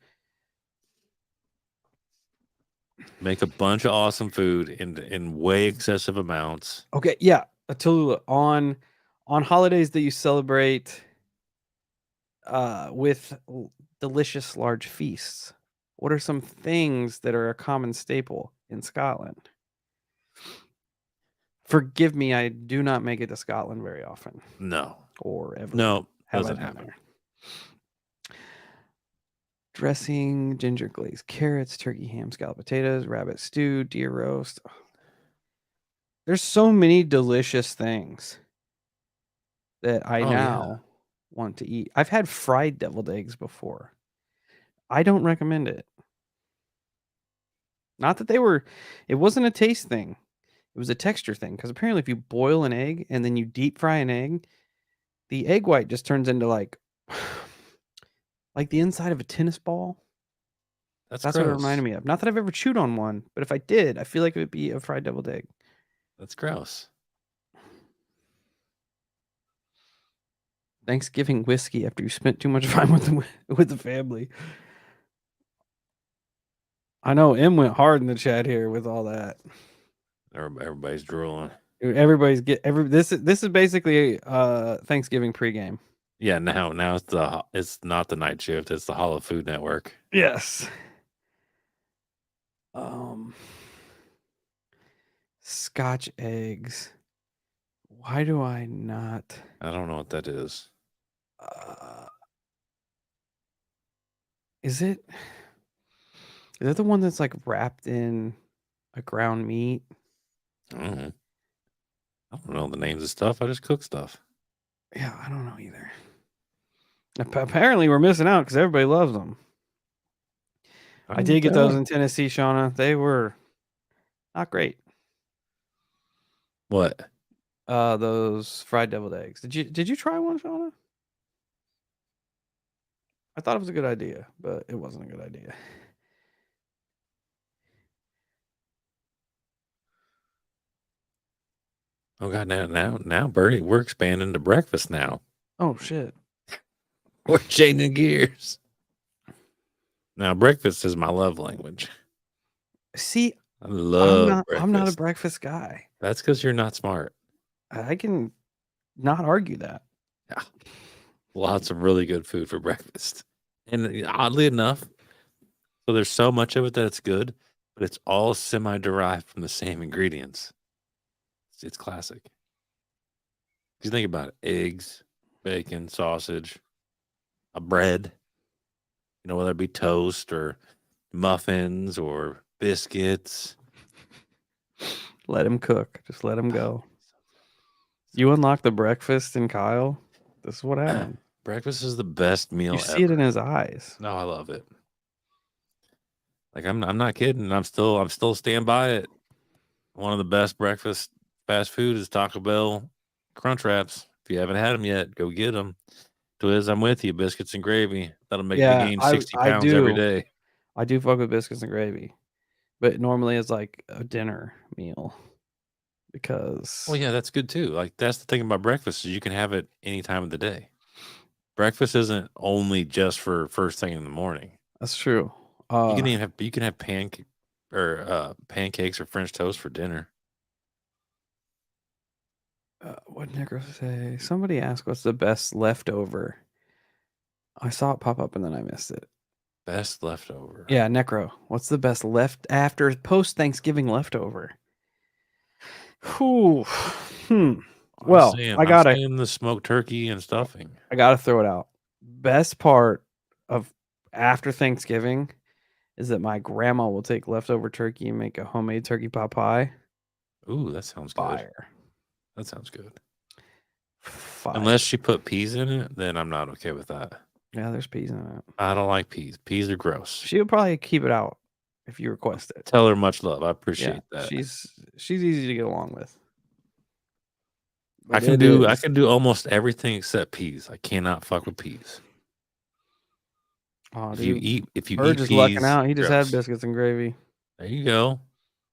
Make a bunch of awesome food in way excessive amounts. Okay, yeah. Tallulah, on holidays that you celebrate with delicious large feasts, what are some things that are a common staple in Scotland? Forgive me, I do not make it to Scotland very often. No. Or ever. No, have doesn't I been happen. there. Dressing, ginger glazed carrots, turkey ham, scalloped potatoes, rabbit stew, deer roast. There's so many delicious things that I now want to eat. I've had fried deviled eggs before. I don't recommend it. Not that it wasn't a taste thing. It was a texture thing. Because apparently if you boil an egg and then you deep fry an egg, the egg white just turns into like the inside of a tennis ball. That's what it reminded me of. Not that I've ever chewed on one, but if I did, I feel like it would be a fried deviled egg. That's gross. Thanksgiving whiskey after you spent too much time with the family. I know M went hard in the chat here with all that. Everybody's drooling. Everybody's this is basically Thanksgiving pregame. Yeah, now it's not the night shift. It's the Hollow Food Network. Yes. Scotch eggs. Why do I not? I don't know what that is. Is it? Is that the one that's like wrapped in a ground meat? I don't know the names of stuff. I just cook stuff. Yeah, I don't know either. Apparently, we're missing out because everybody loves them. I did get those in Tennessee, Shauna. They were not great. What? Those fried deviled eggs. Did you try one, Shauna? I thought it was a good idea, but it wasn't a good idea. Oh God! Now, Bertie, we're expanding to breakfast now. Oh shit! We're changing gears. Now, breakfast is my love language. See, I love breakfast. I'm not a breakfast guy. That's because you're not smart. I can not argue that. Yeah. Lots of really good food for breakfast. And oddly enough, so there's so much of it that it's good, but it's all semi-derived from the same ingredients. It's classic. If you think about it, eggs, bacon, sausage, a bread, whether it be toast or muffins or biscuits. Let him cook. Just let him go. You unlock the breakfast in Kyle. This is what happened. Breakfast is the best meal You ever. see it in his eyes. No, I love it. Like I'm not kidding. I'm still stand by it. One of the best breakfast fast food is Taco Bell Crunch Wraps. If you haven't had them yet, go get them. Twiz, I'm with you. Biscuits and gravy. That'll make me gain 60 pounds every day. I do fuck with biscuits and gravy, but normally it's like a dinner meal because. Well, yeah, that's good too. Like that's the thing about breakfast is you can have it any time of the day. Breakfast isn't only just for first thing in the morning. That's true. You can have pancakes or French toast for dinner. What did Necro say? Somebody asked what's the best leftover. I saw it pop up and then I missed it. Best leftover. Yeah, Necro. What's the best post Thanksgiving leftover? Whew. Well, I'm saying the smoked turkey and stuffing. I gotta throw it out. Best part of after Thanksgiving is that my grandma will take leftover turkey and make a homemade turkey pot pie. Ooh, that sounds good. Fire. That sounds good. Fire. Unless she put peas in it, then I'm not okay with that. Yeah, there's peas in it. I don't like peas. Peas are gross. She'll probably keep it out if you request it. Tell her much love. I appreciate that. She's easy to get along with. I can do almost everything except peas. I cannot fuck with peas. Oh, if dude. you eat just peas, lucking out. He just gross. had biscuits and gravy. There you go.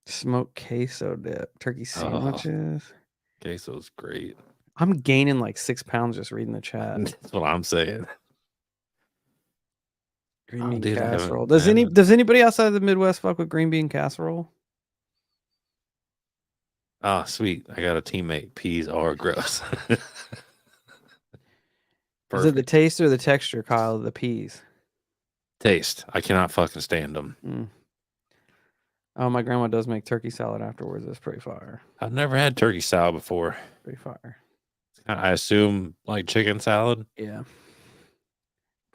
Smoked queso dip, turkey sandwiches. Queso's great. I'm gaining like 6 pounds just reading the chat. That's what I'm saying. Green bean casserole. Does anybody outside of the Midwest fuck with green bean casserole? Oh, sweet. I got a teammate. Peas are gross. Is it the taste or the texture, Kyle, of the peas? Taste. I cannot fucking stand them. Oh, my grandma does make turkey salad afterwards. It's pretty fire. I've never had turkey salad before. Pretty fire. I assume like chicken salad. Yeah.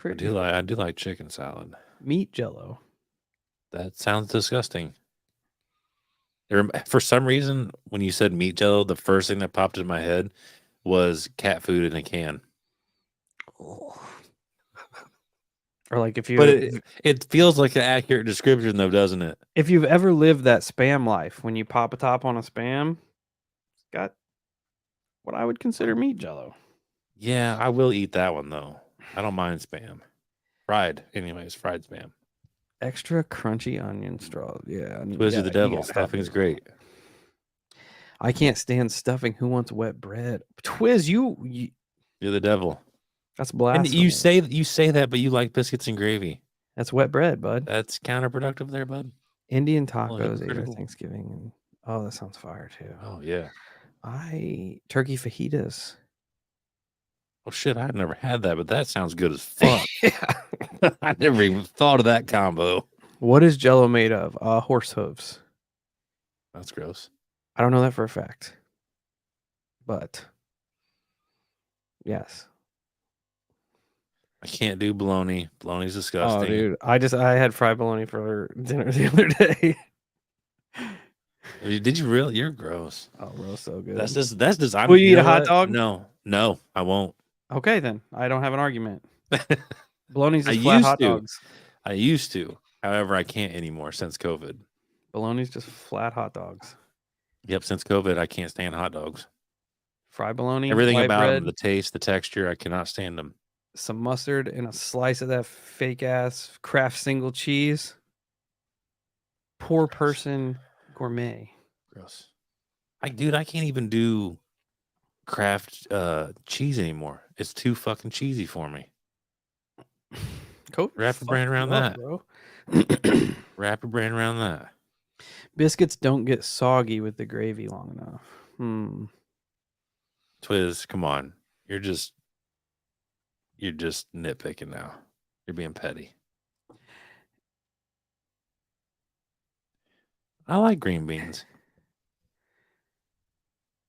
I do like chicken salad. Meat jello. That sounds disgusting. For some reason, when you said meat jello, the first thing that popped in my head was cat food in a can. Oh. Or like if you, but it feels like an accurate description, though, doesn't it? If you've ever lived that Spam life, when you pop a top on a Spam, it's got what I would consider meat jello. Yeah, I will eat that one though. I don't mind Spam. Fried Spam. Extra crunchy onion straw. Yeah. Twizzy the devil. Stuffing's great. I can't stand stuffing. Who wants wet bread? Twiz, you You're the devil. that's And blasphemy. you say that, but you like biscuits and gravy. That's wet bread, bud. That's counterproductive there, bud. Indian Well, tacos ate our hypocritical. Thanksgiving. And, oh, that sounds fire too. Oh yeah. Turkey fajitas. Oh shit, I had never had that, but that sounds good as fuck. Yeah. I never even thought of that combo. What is Jello made of? Horse hooves. That's gross. I don't know that for a fact, but yes. I can't do bologna. Bologna's Oh, disgusting. dude, I had fried bologna for dinner the other day. Did you really? You're gross. Oh, bro, so good. That's just. Will you eat know a hot what? dog? No, I won't. Okay, then I don't have an argument. Bologna's I just flat used hot to. dogs. I used to. However, I can't anymore since COVID. Bologna's just flat hot dogs. Yep, since COVID, I can't stand hot dogs. Fried bologna, Everything white about bread, them, the taste, the texture, I cannot stand them. some mustard, and a slice of that fake ass Kraft single cheese. Poor Gross. person gourmet. Gross. I can't even do Kraft cheese anymore. It's too fucking cheesy for me. COVID Wrap your brain fucked around you up, that. bro. Wrap your brain around that. Biscuits don't get soggy with the gravy long enough. Twiz, come on. You're just nitpicking now. You're being petty. I like green beans.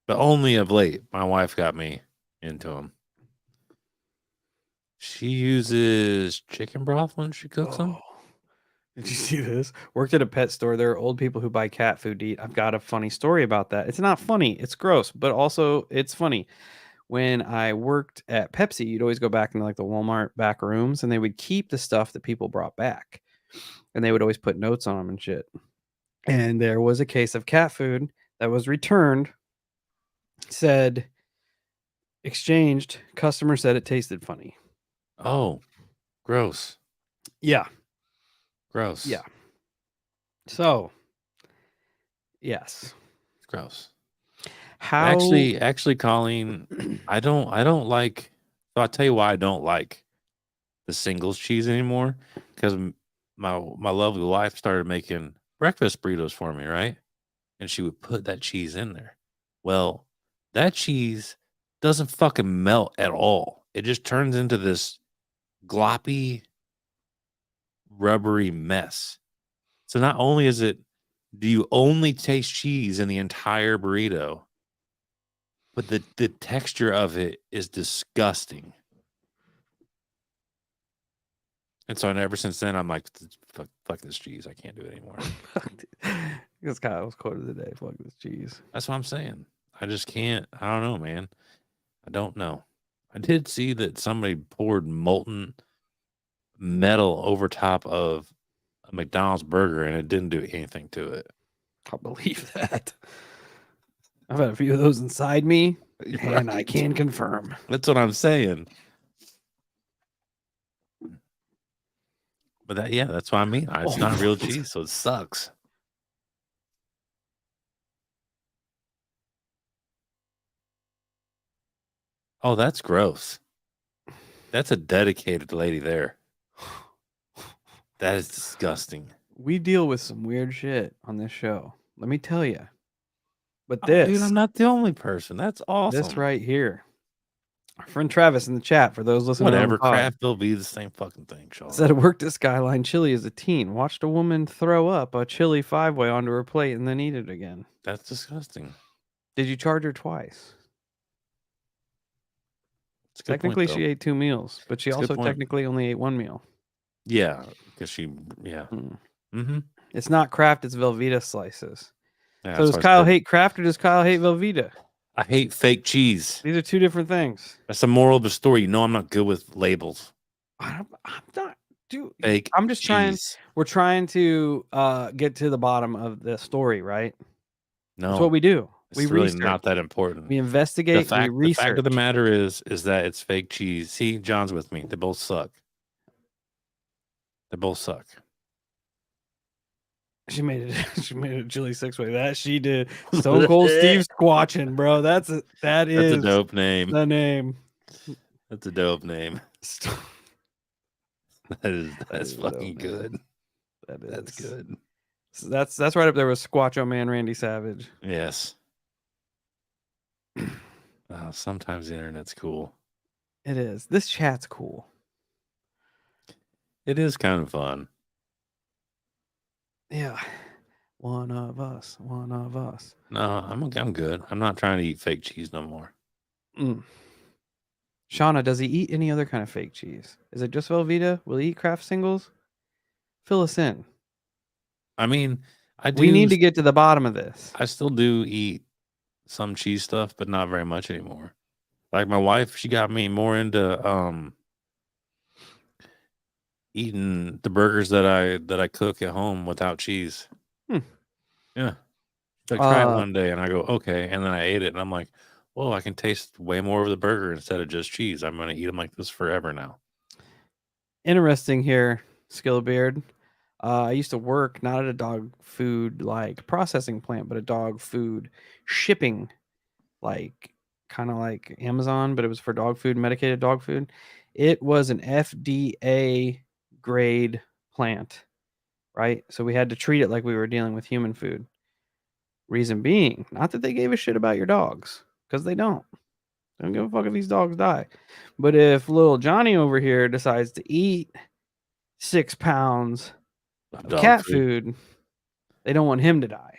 But only of late. My wife got me into them. She uses chicken broth when she cooks them. Oh. Did you see this? Worked at a pet store. There are old people who buy cat food to eat. I've got a funny story about that. It's not funny. It's gross, but also it's funny. When I worked at Pepsi, you'd always go back into like the Walmart back rooms and they would keep the stuff that people brought back. And they would always put notes on them and shit. And there was a case of cat food that was returned, said exchanged, customer said it tasted funny. Oh, gross. Yeah. Gross. Yeah. So, yes. It's gross. How Actually, Colleen, I don't like. So I'll tell you why I don't like the singles cheese anymore. Because my lovely wife started making breakfast burritos for me, right? And she would put that cheese in there. Well, that cheese doesn't fucking melt at all. It just turns into this gloppy, rubbery mess. So not only do you only taste cheese in the entire burrito, but the texture of it is disgusting. And so ever since then, I'm like, fuck this cheese. I can't do it anymore. This guy was quoted today. Fuck this cheese. That's what I'm saying. I just can't. I don't know, man. I don't know. I did see that somebody poured molten metal over top of a McDonald's burger and it didn't do anything to it. I'll believe that. I've had a few of those inside me, and I Right. can confirm. That's what I'm saying. But that's what I mean. It's not real cheese, so it sucks. Oh, that's gross. That's a dedicated lady there. That is disgusting. We deal with some weird shit on this show. Let me tell you. But Oh, this, dude, I'm not the only person. That's awesome. this right here, our friend Travis in the chat, for those listening Whatever. on the pod, Craft will be the same fucking thing, Sean. said worked at Skyline Chili as a teen. Watched a woman throw up a chili 5-way onto her plate and then eat it again. That's disgusting. Did you charge her twice? It's a good Technically, point, she though. ate 2 meals, but she It's a good also point. technically only ate 1 meal. Yeah, because yeah. Mm-hmm. It's not Kraft, it's Velveeta slices. Yeah, So does Kyle hate Kraft or does Kyle hate Velveeta? I hate fake cheese. These are 2 different things. That's the moral of the story. You know I'm not good with labels. I'm not, dude. Fake I'm just trying. cheese. We're trying to get to the bottom of the story, right? No, That's what we do. it's We really research. not that important. We investigate. We The research. fact of the matter is that it's fake cheese. See, John's with me. They both suck. They both suck. She made it. She made it a chili 6-way. That she did. Stone Cold Steve Squatchin', bro. That's a dope name. the name. That's a dope name. St- That's is a dope fucking name. good. That is. That's good. So that's right up there with Squatcho Man Randy Savage. Yes. Sometimes the internet's cool. It is. This chat's cool. It is kind of fun. Yeah. One of us. One of us. No, I'm good. I'm not trying to eat fake cheese no more. Shauna, does he eat any other kind of fake cheese? Is it just Velveeta? Will he eat Kraft singles? Fill us in. I mean, We need to get to the bottom of this. I still do eat some cheese stuff, but not very much anymore. Like my wife, she got me more into eating the burgers that I cook at home without cheese. Yeah. Like try it one day and I go, okay. And then I ate it and I'm like, whoa, I can taste way more of the burger instead of just cheese. I'm going to eat them like this forever now. Interesting here, Skillbeard. I used to work not at a dog food like processing plant, but a dog food shipping, like kind of like Amazon, but it was for dog food, medicated dog food. It was an FDA grade plant, right? So we had to treat it like we were dealing with human food. Reason being, not that they gave a shit about your dogs, because they don't. They don't give a fuck if these dogs die. But if little Johnny over here decides to eat 6 pounds of cat food, they don't want him to die.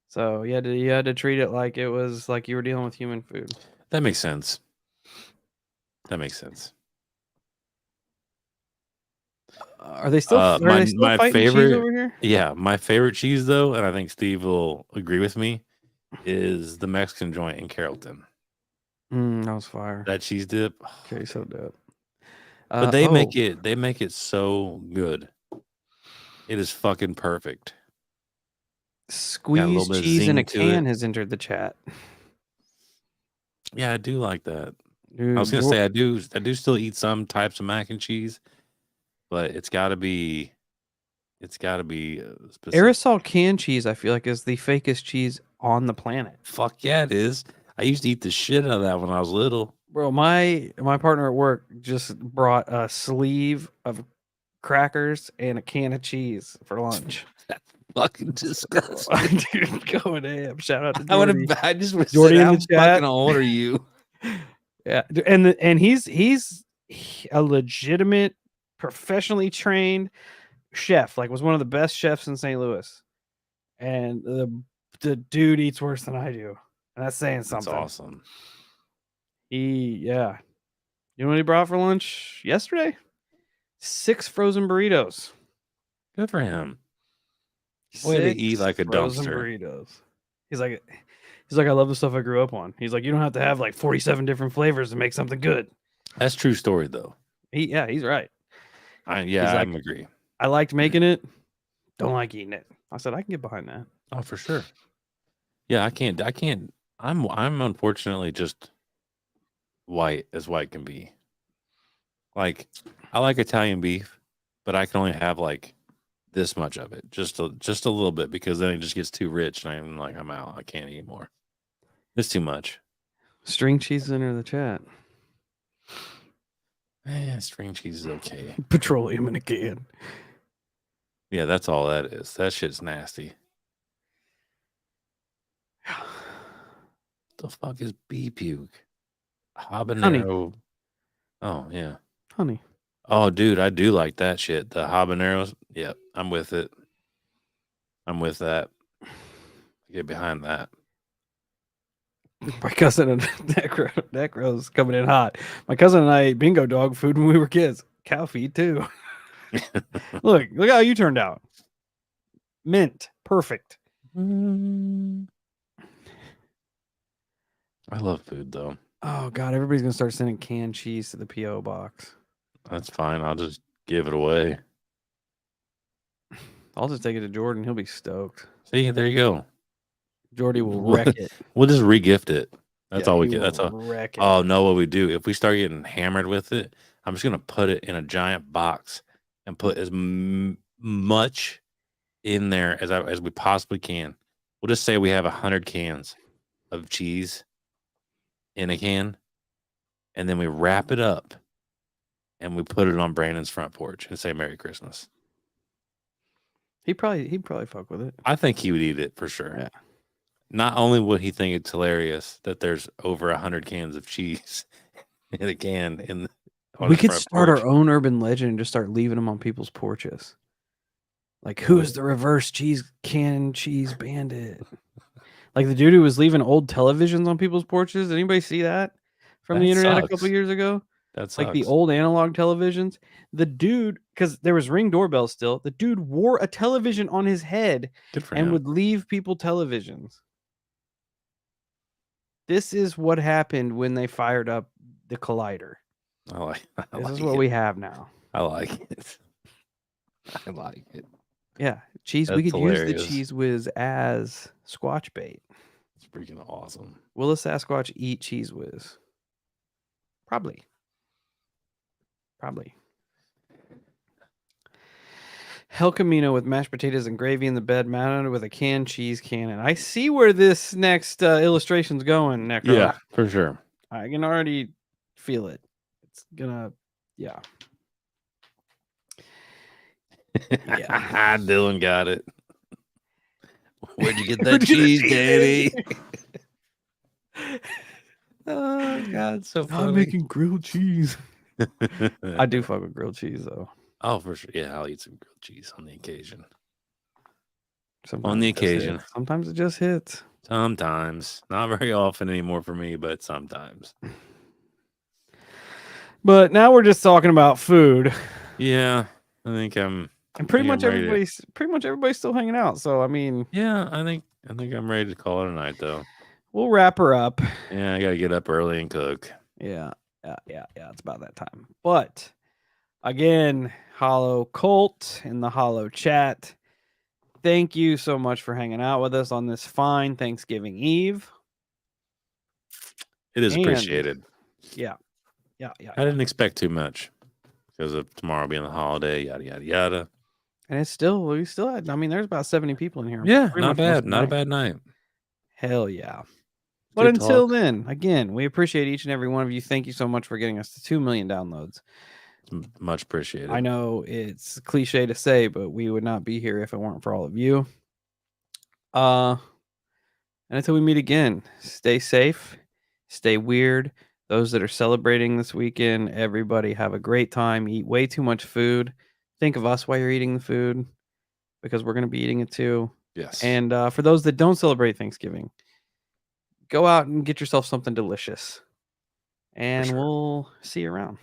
So you had to treat it like it was like you were dealing with human food. That makes sense. Are they still my fighting favorite cheese over here? Yeah, my favorite cheese though, and I think Steve will agree with me, is the Mexican joint in Carrollton. That was fire. That cheese dip. Okay, so dope. But they make it so good. It is fucking perfect. Squeezed cheese in a can has entered the chat. Yeah, I do like that. Dude, I was gonna say I do still eat some types of mac and cheese, but it's gotta be specific. Aerosol canned cheese, I feel like, is the fakest cheese on the planet. Fuck yeah, it is. I used to eat the shit out of that when I was little. Bro, my partner at work just brought a sleeve of crackers and a can of cheese for lunch. That's fucking disgusting. Dude, going ham. Shout out to Jordy. I just would Jordy say, in how the chat. fucking old are you? Yeah, and he's a legitimate, professionally trained chef. Like, was one of the best chefs in St. Louis, and the dude eats worse than I do, and that's saying something. That's awesome. You know what he brought for lunch yesterday? 6 frozen burritos. Good for him. Way to eat like a frozen dumpster. Burritos. He's like, I love the stuff I grew up on. He's like, you don't have to have like 47 different flavors to make something good. That's true story though. He's right. I agree. I liked making it. Don't like eating it. I said I can get behind that. Oh, for sure. Yeah, I can't. I'm unfortunately just white as white can be. Like, I like Italian beef, but I can only have like this much of it, just a little bit, because then it just gets too rich, and I'm like, I'm out. I can't eat more. It's too much. String cheese enter the chat. String cheese is okay. Petroleum in a can. Yeah, that's all that is. That shit's nasty. The fuck is bee puke? Habanero. Honey. Oh yeah. Honey. Oh, dude, I do like that shit. The habaneros. Yep, I'm with it. I'm with that. Get behind that. My cousin and Necro's coming in hot. My cousin and I ate bingo dog food when we were kids. Cow feed too. Look how you turned out. Mint. Perfect. I love food though. Oh God, everybody's gonna start sending canned cheese to the PO box. That's fine. I'll just give it away. I'll just take it to Jordan. He'll be stoked. See, there you go. Jordy will wreck it. We'll just re-gift it. That's all we get. That's all. Wreck it. Oh no, what we do if we start getting hammered with it, I'm just gonna put it in a giant box and put as much in there as we possibly can. We'll just say we have 100 cans of cheese in a can, and then we wrap it up and we put it on Brandon's front porch and say Merry Christmas. He'd probably fuck with it. I think he would eat it for sure. Yeah. Not only would he think it's hilarious that there's over 100 cans of cheese in a can on We his could front start porch. our own urban legend and just start leaving them on people's porches. Like, who is the reverse cheese bandit? Like the dude who was leaving old televisions on people's porches. Did anybody see that from the That internet a sucks. couple years ago? That's Like the old analog televisions. The dude, because there was Ring doorbells still, the dude wore a television on his head Good for and him. would leave people televisions. This is what happened when they fired up the Collider. This is what we have now. I like it. I like it. Yeah, cheese. We That's could use the hilarious. cheese whiz as Squatch bait. It's freaking awesome. Will a Sasquatch eat cheese whiz? Probably. El Camino with mashed potatoes and gravy in the bed, mounted with a canned cheese cannon. I see where this next illustration's going, Necro. Yeah, for sure. I can already feel it. It's gonna, yeah. Dylan got it. Where'd you get that cheese, Daddy? Oh God, so funny. I'm making grilled cheese. I do fuck with grilled cheese though. Oh, for sure. Yeah, I'll eat some grilled cheese on the occasion. Sometimes the it just occasion. hits. Sometimes it just hits. Sometimes. Not very often anymore for me, but sometimes. But now we're just talking about food. Yeah, I think I'm. And pretty think much I'm ready to- everybody's still hanging out. So I mean, Yeah, I think I'm ready to call it a night though. we'll wrap her up. Yeah, I gotta get up early and cook. Yeah. It's about that time. But again, Hollow Colt in the Hollow chat. Thank you so much for hanging out with us on this fine Thanksgiving Eve. It is And- appreciated. Yeah. I didn't expect too much because of tomorrow being the holiday, yada yada yada. And we still had, I mean, there's about 70 people in here. Yeah, pretty not much most bad. of the Not a night. bad night. Hell yeah. But Good until talk. then, again, we appreciate each and every one of you. Thank you so much for getting us to 2 million downloads. Much appreciated. I know it's cliche to say, but we would not be here if it weren't for all of you. And until we meet again, stay safe, stay weird. Those that are celebrating this weekend, everybody have a great time. Eat way too much food. Think of us while you're eating the food, because we're going to be eating it too. Yes. And for those that don't celebrate Thanksgiving, go out and get yourself something delicious. And sure. we'll see you around.